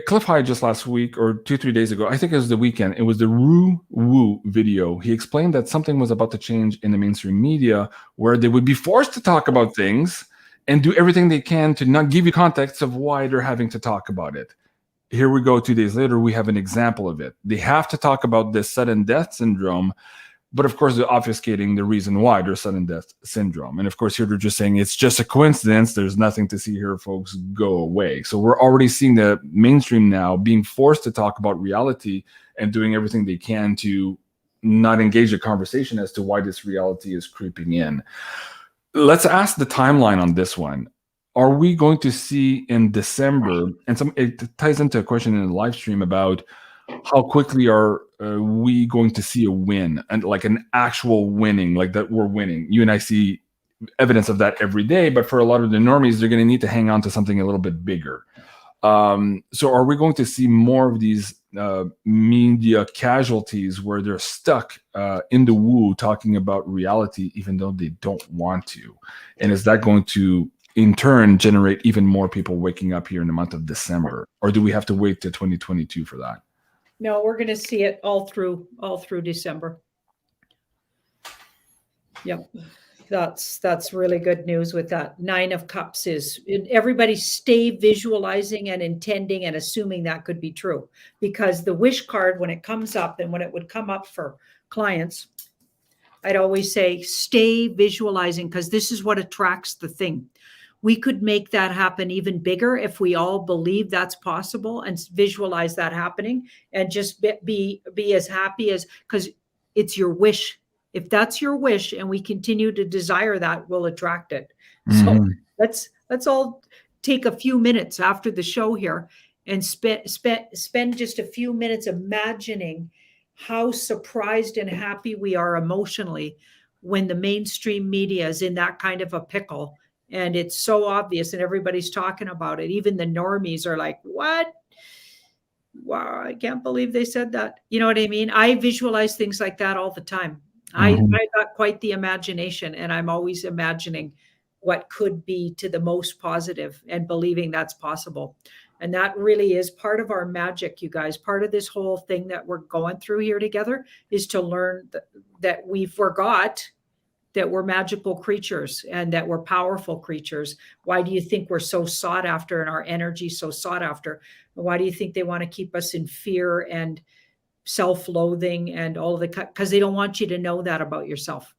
Cliff High just last week or 2-3 days ago, I think it was the weekend, it was the Roo Woo video. He explained that something was about to change in the mainstream media where they would be forced to talk about things and do everything they can to not give you context of why they're having to talk about it. Here we go, 2 days later, we have an example of it. They have to talk about this sudden death syndrome, but of course, they're obfuscating the reason why there's sudden death syndrome. And of course, here they're just saying it's just a coincidence. There's nothing to see here, folks. Go away. So we're already seeing the mainstream now being forced to talk about reality and doing everything they can to not engage a conversation as to why this reality is creeping in. Let's ask the timeline on this one. Are we going to see in December, and it ties into a question in the live stream about how quickly are we going to see a win, and like an actual winning, like that we're winning? You and I see evidence of that every day, but for a lot of the normies, they're going to need to hang on to something a little bit bigger. So are we going to see more of these media casualties where they're stuck in the woo talking about reality, even though they don't want to? And is that going to in turn generate even more people waking up here in the month of December? Or do we have to wait till 2022 for that? No, we're going to see it all through December. Yep. That's really good news with that. 9 of Cups is everybody stay visualizing and intending and assuming that could be true, because the wish card, when it comes up and when it would come up for clients, I'd always say, stay visualizing, because this is what attracts the thing. We could make that happen even bigger if we all believe that's possible and visualize that happening, and just be as happy as, because it's your wish. If that's your wish and we continue to desire that, we'll attract it. So let's all take a few minutes after the show here and spend just a few minutes imagining how surprised and happy we are emotionally when the mainstream media is in that kind of a pickle. And it's so obvious and everybody's talking about it. Even the normies are like, what? Wow, I can't believe they said that. You know what I mean? I visualize things like that all the time. I got quite the imagination, and I'm always imagining what could be to the most positive and believing that's possible. And that really is part of our magic, you guys. Part of this whole thing that we're going through here together is to learn that we forgot that we're magical creatures and that we're powerful creatures. Why do you think we're so sought after and our energy so sought after? Why do you think they want to keep us in fear and self-loathing and all of the, because they don't want you to know that about yourself.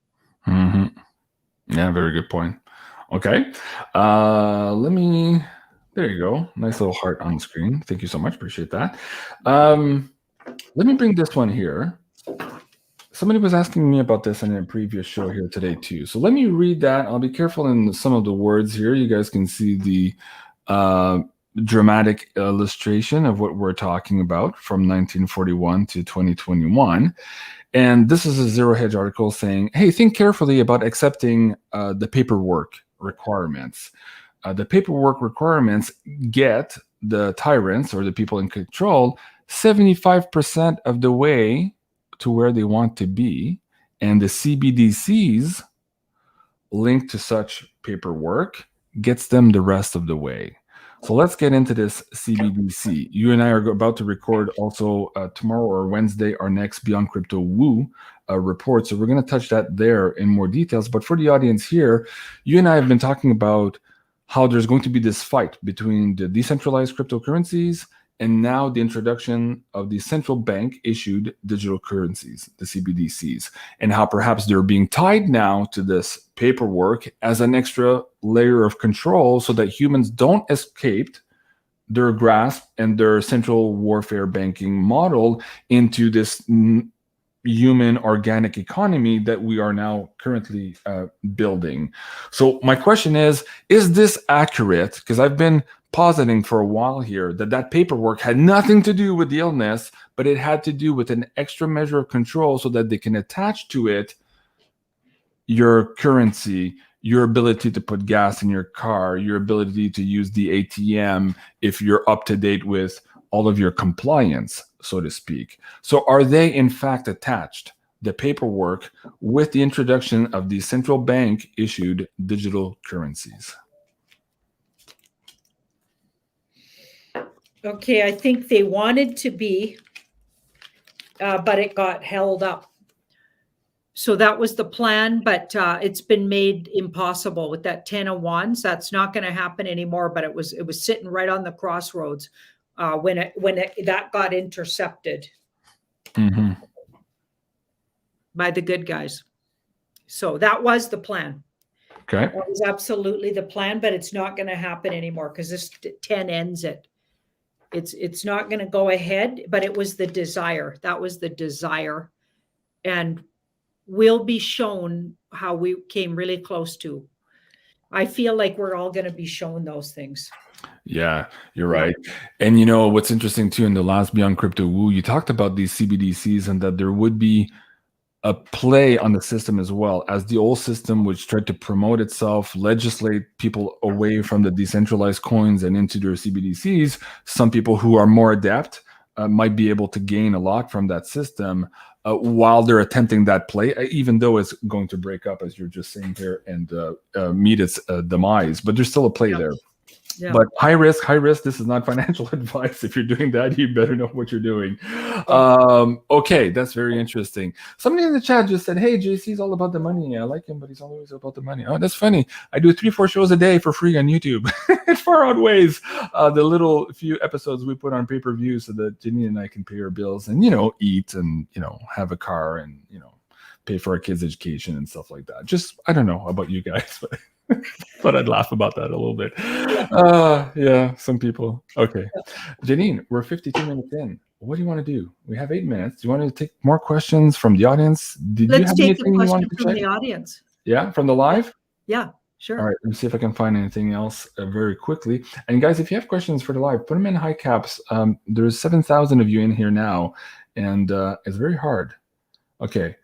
Yeah, very good point. Okay. There you go. Nice little heart on screen. Thank you so much. Appreciate that. Let me bring this one here. Somebody was asking me about this in a previous show here today too. So let me read that. I'll be careful in some of the words here. You guys can see the dramatic illustration of what we're talking about from 1941 to 2021. And this is a Zero Hedge article saying, hey, think carefully about accepting the paperwork requirements. The paperwork requirements get the tyrants or the people in control 75% of the way to where they want to be, and the CBDCs linked to such paperwork gets them the rest of the way. So let's get into this CBDC. You and I are about to record also tomorrow or Wednesday our next Beyond Crypto Woo report. So we're going to touch that there in more details. But for the audience here, you and I have been talking about how there's going to be this fight between the decentralized cryptocurrencies and now the introduction of the central bank issued digital currencies, the CBDCs, and how perhaps they're being tied now to this paperwork as an extra layer of control so that humans don't escape their grasp and their central warfare banking model into this human organic economy that we are now currently building. So my question is this accurate? Because I've been positing for a while here that paperwork had nothing to do with the illness, but it had to do with an extra measure of control so that they can attach to it your currency, your ability to put gas in your car, your ability to use the ATM if you're up to date with all of your compliance, so to speak. So are they in fact attached, the paperwork, with the introduction of the central bank issued digital currencies? Okay, I think they wanted to be, but it got held up. So that was the plan, but it's been made impossible with that 10 of Wands. That's not going to happen anymore. But it was sitting right on the crossroads when that got intercepted by the good guys. So that was the plan. Okay, that was absolutely the plan, but it's not going to happen anymore because this 10 ends it. It's not going to go ahead, but it was the desire. That was the desire, and we'll be shown how we came really close to. I feel like we're all going to be shown those things. Yeah, you're right. And you know what's interesting too, in the last Beyond Crypto Woo, you talked about these CBDCs and that there would be a play on the system as well, as the old system, which tried to promote itself, legislate people away from the decentralized coins and into their CBDCs. Some people who are more adept might be able to gain a lot from that system while they're attempting that play, even though it's going to break up, as you're just saying here, and meet its demise. But there's still a play there. Yeah. But high risk. This is not financial advice. If you're doing that, you better know what you're doing. Okay, that's very interesting. Somebody in the chat just said, hey, JC's all about the money. I like him, but he's always about the money. Oh, that's funny. I do 3-4 shows a day for free on YouTube. It far outweighs the little few episodes we put on pay-per-view so that Janine and I can pay our bills and, eat and, have a car and, pay for our kids' education and stuff like that. Just, I don't know about you guys, but thought I'd laugh about that a little bit. Yeah, some people. Okay. Janine, we're 52 minutes in. What do you want to do? We have 8 minutes. Do you want to take more questions from the audience? Let's take a question from the audience. Yeah, from the live? Yeah, sure. All right, let me see if I can find anything else very quickly. And guys, if you have questions for the live, put them in high caps. There's 7,000 of you in here now, and it's very hard. Okay.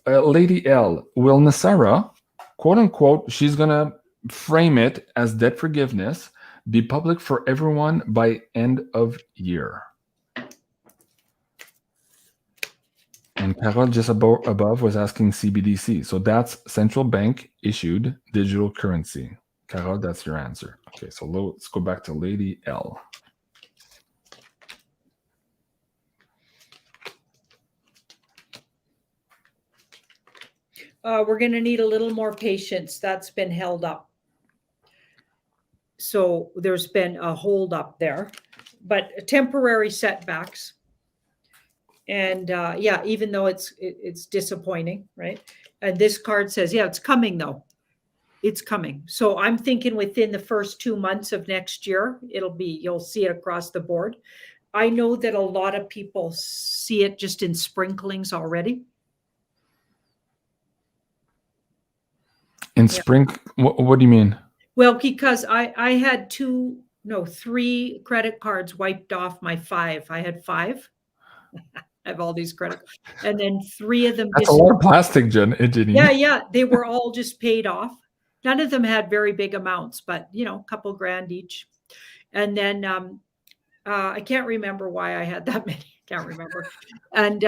Lady L, will Nasara, quote unquote, she's going to frame it as debt forgiveness, be public for everyone by end of year? And Carol just above was asking CBDC. So that's central bank issued digital currency. Carol, that's your answer. Okay, so let's go back to Lady L. We're going to need a little more patience. That's been held up. So there's been a hold up there, but temporary setbacks. And yeah, even though it's disappointing, right? And this card says, yeah, it's coming though. It's coming. So I'm thinking within the first 2 months of next year, you'll see it across the board. I know that a lot of people see it just in sprinklings already. In spring, what do you mean? Well, because I had 3 credit cards wiped off my 5. I had 5. I have all these credit cards. And then 3 of them. That's a lot of plastic, Janine. Yeah. They were all just paid off. None of them had very big amounts, but, a couple grand each. And then I can't remember why I had that many. Can't remember. And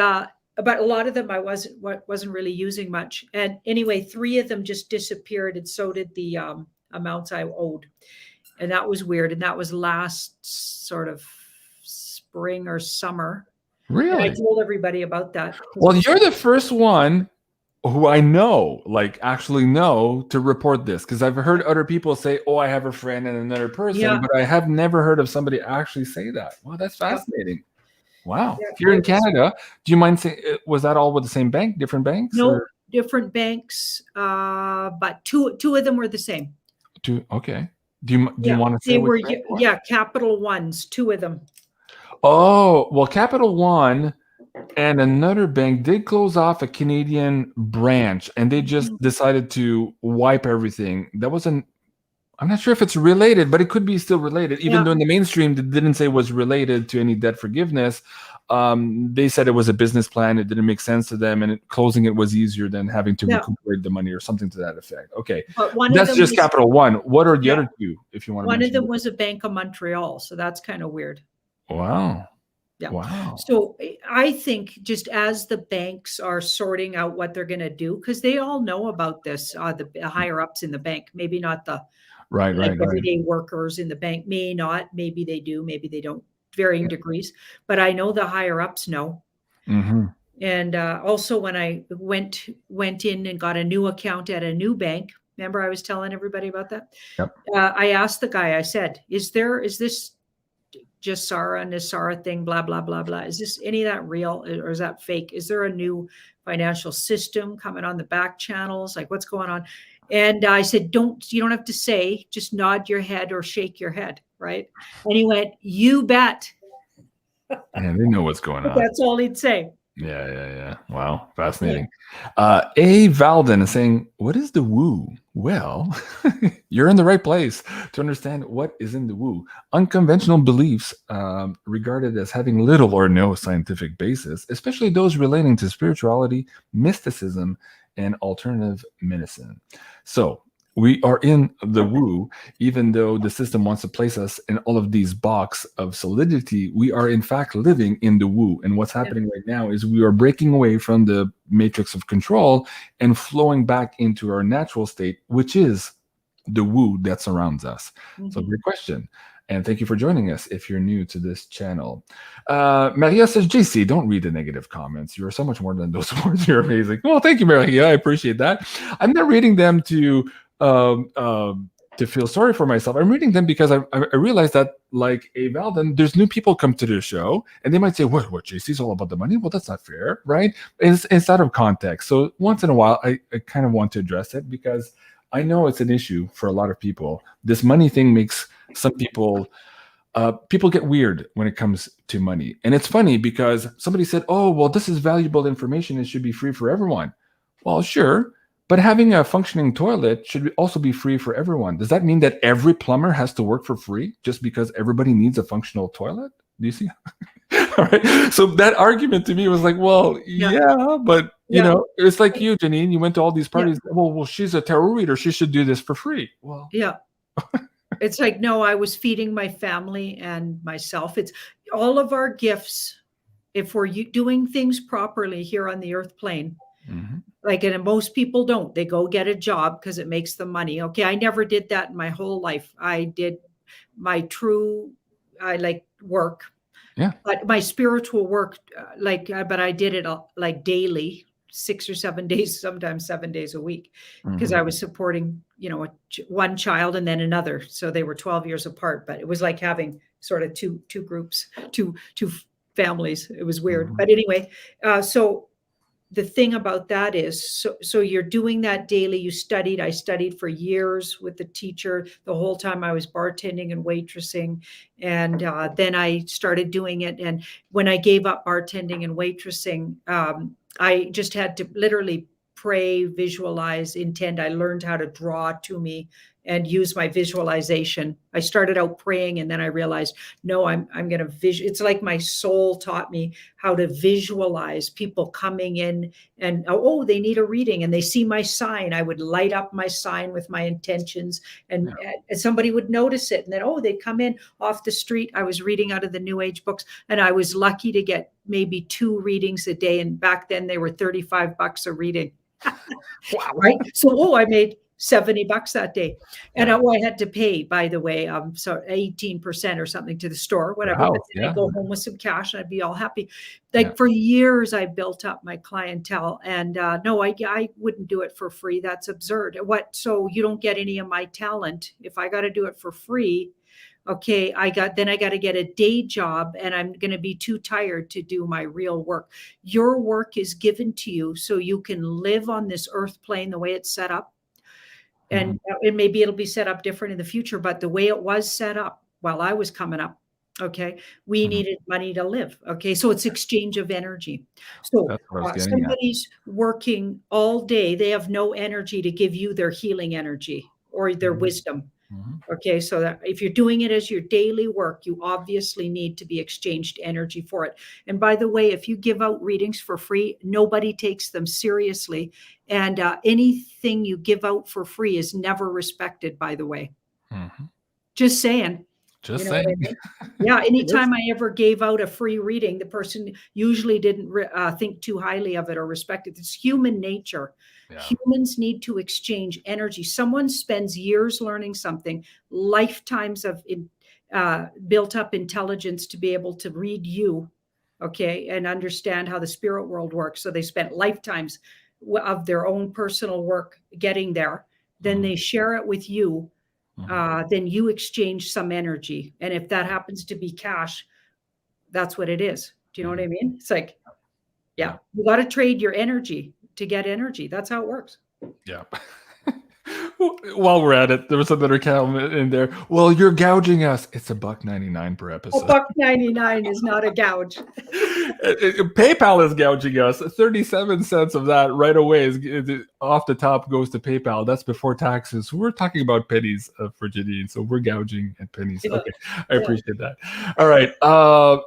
but a lot of them I wasn't really using much. And anyway, 3 of them just disappeared, and so did the amounts I owed. And that was weird. And that was last sort of spring or summer. Really? And I told everybody about that. Well, you're the first one who I know, like actually know, to report this, because I've heard other people say, "Oh, I have a friend and another person," but I have never heard of somebody actually say that. Well, that's fascinating. Wow. Here in Canada, do you mind saying, was that all with the same bank, different banks? No, different banks, but two of them were the same. Okay. Do you want to say they were? Yeah, Capital Ones, two of them. Oh, well, Capital One and another bank did close off a Canadian branch, and they just decided to wipe everything. That wasn't, I'm not sure if it's related, but it could be still related, even though in the mainstream they didn't say it was related to any debt forgiveness. They said it was a business plan. It didn't make sense to them, and closing it was easier than having to recuperate the money or something to that effect. Okay, but that's just Capital One. What are the other two, if you want to mention? One of them was a Bank of Montreal, so that's kind of weird. Wow. Yeah. Wow. So I think just as the banks are sorting out what they're going to do, because they all know about this, the higher ups in the bank, maybe not the everyday workers in the bank, may not, maybe they do, maybe they don't, varying degrees, but I know the higher ups know. And also when I went in and got a new account at a new bank, remember I was telling everybody about that? Yep. I asked the guy, I said, is this just Sarah and Nisara thing, blah, blah, blah, blah. Is this any of that real, or is that fake? Is there a new financial system coming on the back channels? Like, what's going on? And I said, you don't have to say, just nod your head or shake your head, right? And he went, you bet. Man, they know what's going on. That's all he'd say. Yeah. Wow, fascinating. A. Valden is saying, what is the woo? Well, you're in the right place to understand what is in the woo. Unconventional beliefs regarded as having little or no scientific basis, especially those relating to spirituality, mysticism, and alternative medicine. So we are in the woo, even though the system wants to place us in all of these boxes of solidity. We are in fact living in the woo. And what's happening right now is we are breaking away from the matrix of control and flowing back into our natural state, which is the woo that surrounds us. So great question. And thank you for joining us if you're new to this channel. Maria says, JC, don't read the negative comments. You're so much more than those words. You're amazing. Well, thank you, Maria. I appreciate that. I'm not reading them to feel sorry for myself. I'm reading them because I realize that, like A. Valden, there's new people come to the show and they might say, what JC's all about the money? Well, that's not fair, right? It's out of context. So once in a while, I kind of want to address it because I know it's an issue for a lot of people. This money thing makes some people get weird when it comes to money. And it's funny because somebody said, oh, well, this is valuable information. It should be free for everyone. Well, sure. But having a functioning toilet should also be free for everyone. Does that mean that every plumber has to work for free just because everybody needs a functional toilet? Do you see? All right. So that argument to me was like, well, yeah, but you know, it's like you, Janine, you went to all these parties. Well, she's a tarot reader. She should do this for free. Well, yeah. It's like, no, I was feeding my family and myself. It's all of our gifts. If we're doing things properly here on the earth plane, like, and most people don't, they go get a job because it makes them money. Okay. I never did that in my whole life. I did my I like work. Yeah. But my spiritual work, but I did it like daily, 6 or 7 days, sometimes 7 days a week, because I was supporting, one child and then another. So they were 12 years apart, but it was like having sort of two groups, two families. It was weird. But anyway, so the thing about that is, so you're doing that daily. You studied. I studied for years with the teacher the whole time I was bartending and waitressing. And then I started doing it. And when I gave up bartending and waitressing, I just had to literally pray, visualize, intend. I learned how to draw to me and use my visualization. I started out praying and then I realized, no, I'm going to it's like my soul taught me how to visualize people coming in and, oh, they need a reading and they see my sign. I would light up my sign with my intentions and somebody would notice it. And then, oh, they'd come in off the street. I was reading out of the New Age books and I was lucky to get maybe 2 readings a day. And back then they were $35 a reading. Wow. Right. So, I made $70 that day. And I had to pay, by the way, so 18% or something to the store, whatever. But then I'd go home with some cash and I'd be all happy. Like for years, I built up my clientele, and no, I wouldn't do it for free. That's absurd. So you don't get any of my talent. If I got to do it for free, okay, I got to get a day job, and I'm going to be too tired to do my real work. Your work is given to you so you can live on this earth plane the way it's set up. And maybe it'll be set up different in the future, but the way it was set up while I was coming up, okay, we needed money to live. Okay, so it's exchange of energy. So somebody's working all day. They have no energy to give you their healing energy or their wisdom. Okay, so that if you're doing it as your daily work, you obviously need to be exchanged energy for it. And by the way, if you give out readings for free, nobody takes them seriously. And anything you give out for free is never respected, by the way. Just saying. Just saying. I mean? Yeah, anytime I ever gave out a free reading, the person usually didn't think too highly of it or respect it. It's human nature. Humans need to exchange energy. Someone spends years learning something, lifetimes of built up intelligence to be able to read you, okay, and understand how the spirit world works. So they spent lifetimes of their own personal work getting there. Then they share it with you. Then you exchange some energy. And if that happens to be cash, that's what it is. Do you know what I mean? It's like, you got to trade your energy to get energy. That's how it works. Yeah. While we're at it, there was another comment in there. Well, you're gouging us. It's $1.99 per episode. $1.99 is not a gouge. PayPal is gouging us. 37 cents of that right away is off the top goes to PayPal. That's before taxes. We're talking about pennies for Janine, so we're gouging at pennies. Okay, I appreciate that. All right,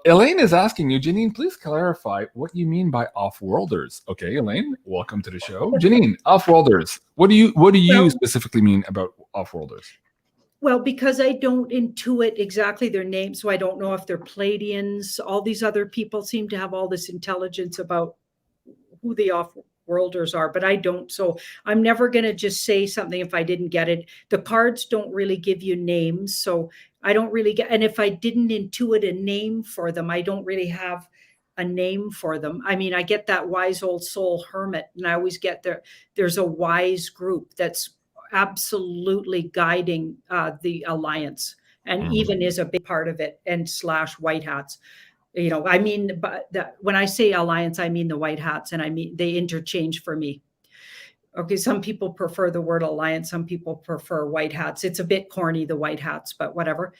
Elaine is asking you, Janine, please clarify what you mean by off-worlders. Okay, Elaine, welcome to the show. Janine, off-worlders. What do you specifically mean about off-worlders? Well, because I don't intuit exactly their names, so I don't know if they're Pleiadians. All these other people seem to have all this intelligence about who the off-worlders are, but I don't. So I'm never going to just say something if I didn't get it. The cards don't really give you names, so I don't really get. And if I didn't intuit a name for them, I don't really have a name for them. I mean, I get that wise old soul hermit, and I always get there's a wise group that's absolutely guiding the alliance, and even is a big part of it, and / white hats. You know, I mean, but when I say alliance, I mean the white hats, and I mean they interchange for me. Okay, some people prefer the word alliance, some people prefer white hats. It's a bit corny, the white hats, but whatever.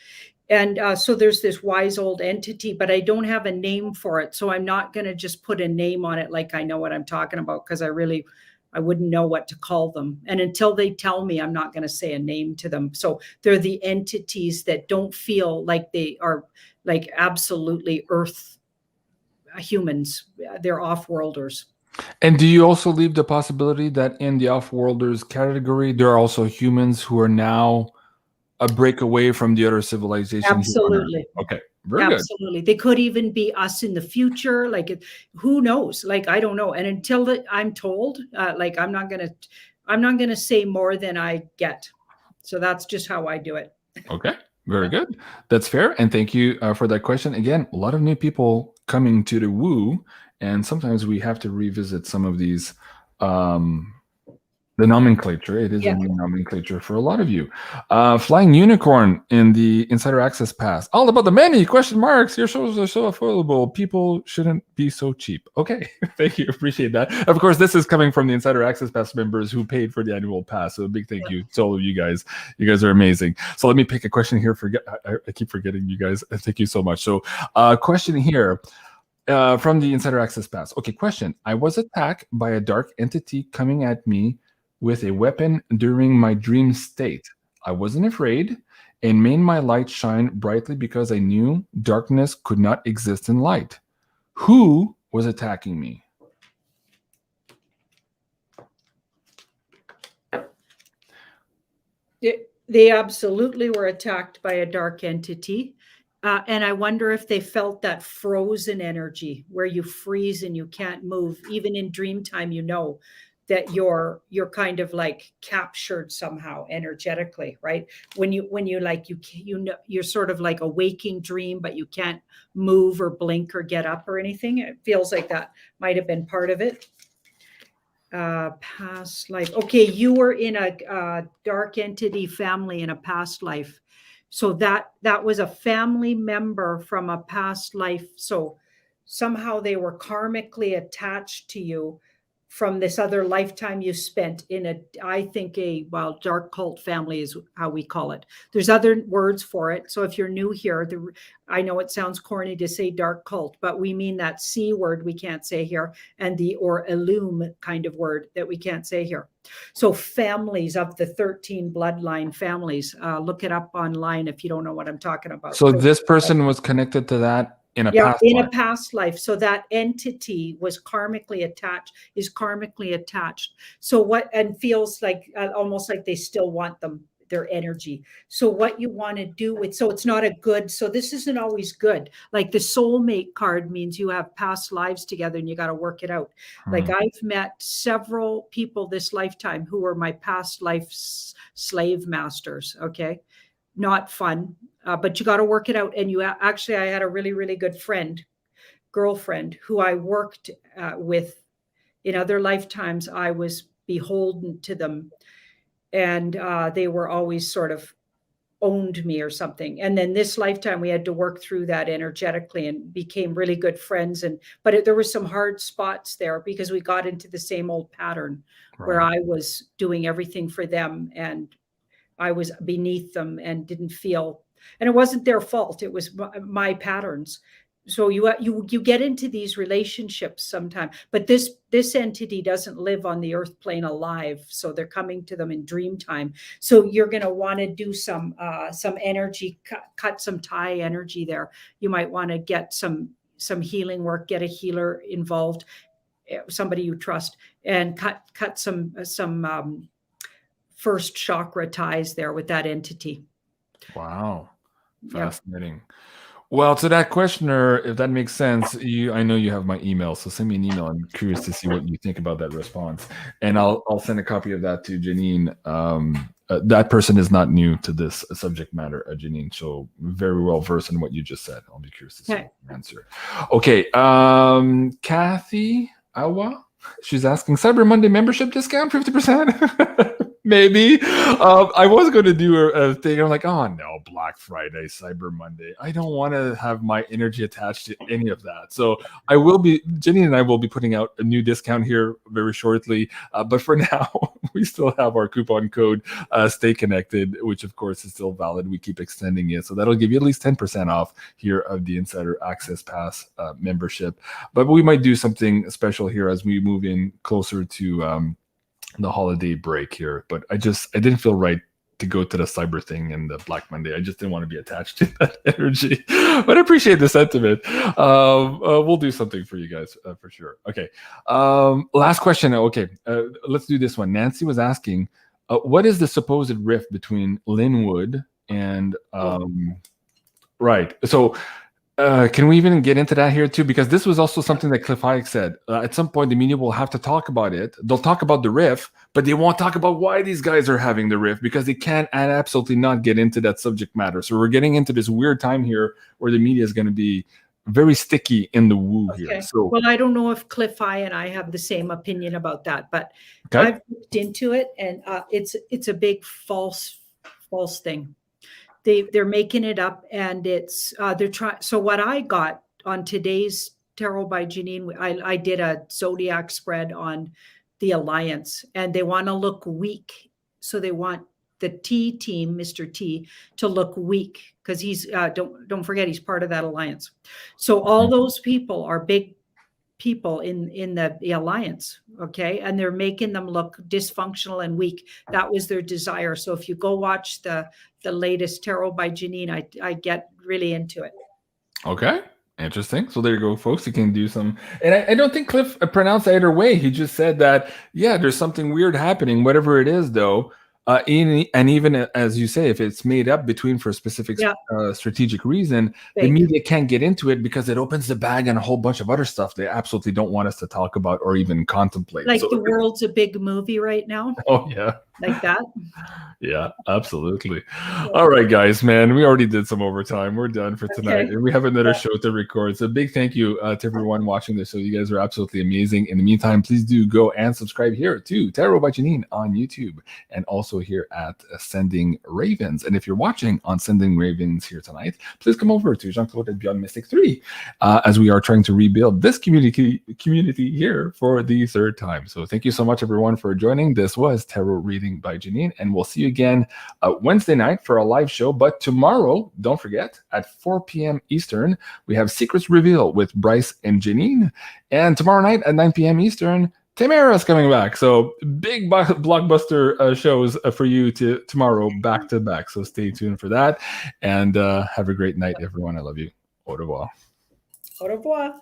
And so there's this wise old entity, but I don't have a name for it. So I'm not going to just put a name on it like I know what I'm talking about, because I wouldn't know what to call them. And until they tell me, I'm not going to say a name to them. So they're the entities that don't feel like they are like absolutely earth humans. They're off-worlders. And do you also leave the possibility that in the off-worlders category, there are also humans who are now a break away from the other civilizations? Absolutely. Okay. Very Absolutely. Good. They could even be us in the future. Like, who knows? Like, I don't know. And until I'm told, like, I'm not going to say more than I get. So that's just how I do it. Okay. Very good. That's fair. And thank you for that question. Again, a lot of new people coming to the woo. And sometimes we have to revisit some of these the nomenclature. It is a new nomenclature for a lot of you. Flying Unicorn in the Insider Access Pass. All about the many question marks. Your shows are so affordable. People shouldn't be so cheap. Okay. Thank you. Appreciate that. Of course, this is coming from the Insider Access Pass members who paid for the annual pass. So a big thank you to all of you guys. You guys are amazing. So let me pick a question here. I keep forgetting you guys. Thank you so much. So question here. From the Insider Access Pass. Okay, question. I was attacked by a dark entity coming at me with a weapon during my dream state. I wasn't afraid and made my light shine brightly because I knew darkness could not exist in light. Who was attacking me? They absolutely were attacked by a dark entity. And I wonder if they felt that frozen energy where you freeze and you can't move. Even in dream time, you know. that you're kind of like captured somehow energetically, right? When you like you know, you're sort of like a waking dream, but you can't move or blink or get up or anything. It feels like that might have been part of it. Past life. Okay, you were in a dark entity family in a past life. So that was a family member from a past life. So somehow they were karmically attached to you from this other lifetime you spent in a, I think well, dark cult family is how we call it. There's other words for it. So if you're new here, I know it sounds corny to say dark cult, but we mean that C word we can't say here, and the or illume kind of word that we can't say here. So families of the 13 bloodline families, look it up online if you don't know what I'm talking about. So this person was connected to that in a past life. A past life. So that entity was karmically attached, is karmically attached. So what, and feels like almost like they still want their energy. So what you want to do with, so it's not a good, so this isn't always good. Like the soulmate card means you have past lives together and you got to work it out. Like I've met several people this lifetime who were my past life slave masters. Okay. Not fun, but you got to work it out. And I had a really, really good girlfriend who I worked with in other lifetimes. I was beholden to them, and they were always sort of owned me or something. And then this lifetime, we had to work through that energetically and became really good friends. But there were some hard spots there because we got into the same old pattern where I was doing everything for them and I was beneath them and didn't feel, and it wasn't their fault. It was my patterns. So you get into these relationships sometime, but this entity doesn't live on the earth plane alive. So they're coming to them in dream time. So you're going to want to do some energy, cut some Thai energy there. You might want to get some healing work, get a healer involved, somebody you trust, and cut some first chakra ties there with that entity. Wow. Fascinating. Yep. Well, to that questioner, if that makes sense, I know you have my email, so send me an email. I'm curious to see what you think about that response. And I'll send a copy of that to Janine. That person is not new to this subject matter, Janine, so very well versed in what you just said. I'll be curious to see your answer. Okay. Kathy Awa, she's asking Cyber Monday membership discount 50%. Maybe. I was going to do a thing. I'm like, oh no, Black Friday, Cyber Monday. I don't want to have my energy attached to any of that. So Jenny and I will be putting out a new discount here very shortly. But for now, we still have our coupon code, Stay Connected, which of course is still valid. We keep extending it. So that'll give you at least 10% off here of the Insider Access Pass membership. But we might do something special here as we move in closer to the holiday break here, but I didn't feel right to go to the cyber thing and the Black Monday. I just didn't want to be attached to that energy, but I appreciate the sentiment. We'll do something for you guys for sure. Okay. Last question. Okay. Let's do this one. Nancy was asking, what is the supposed rift between Linwood and, right. So, can we even get into that here too? Because this was also something that Cliff Hayek said. At some point, the media will have to talk about it. They'll talk about the riff, but they won't talk about why these guys are having the riff because they can't absolutely not get into that subject matter. So we're getting into this weird time here where the media is going to be very sticky in the woo here. So, well, I don't know if Cliff Hayek and I have the same opinion about that, but I've looked into it, and it's a big false thing. They're making it up, and it's they're trying. So what I got on today's Tarot by Janine, I did a zodiac spread on the Alliance, and they want to look weak. So they want the T team, Mr. T, to look weak because he's don't forget he's part of that Alliance. So all those people are big people in the Alliance, okay, and they're making them look dysfunctional and weak. That was their desire. So if you go watch the latest Tarot by Janine, I get really into it. Okay, interesting. So there you go, folks. You can do some, and I don't think Cliff pronounced either way. He just said that, yeah, there's something weird happening. Whatever it is, though, And even as you say, if it's made up between for a specific strategic reason, the media can't get into it because it opens the bag on a whole bunch of other stuff they absolutely don't want us to talk about or even contemplate. Like the world's a big movie right now. Oh yeah. Like that. Yeah, absolutely. All right, guys, man, we already did some overtime. We're done for tonight. And we have another show to record. So big thank you to everyone watching this show. You guys are absolutely amazing. In the meantime, please do go and subscribe here to Tarot by Janine on YouTube and also here at Sending Ravens. And if you're watching on Sending Ravens here tonight, please come over to Jean-Claude at BeyondMystic 3 as we are trying to rebuild this community here for the third time. So thank you so much, everyone, for joining. This was Tarot Reading by Janine, and we'll see you again Wednesday night for a live show. But tomorrow, don't forget, at 4 p.m. Eastern, we have Secrets Reveal with Bryce and Janine. And tomorrow night at 9 p.m. Eastern, Tamara's coming back. So big blockbuster shows for you tomorrow back to back. So stay tuned for that. And have a great night, everyone. I love you. Au revoir. Au revoir.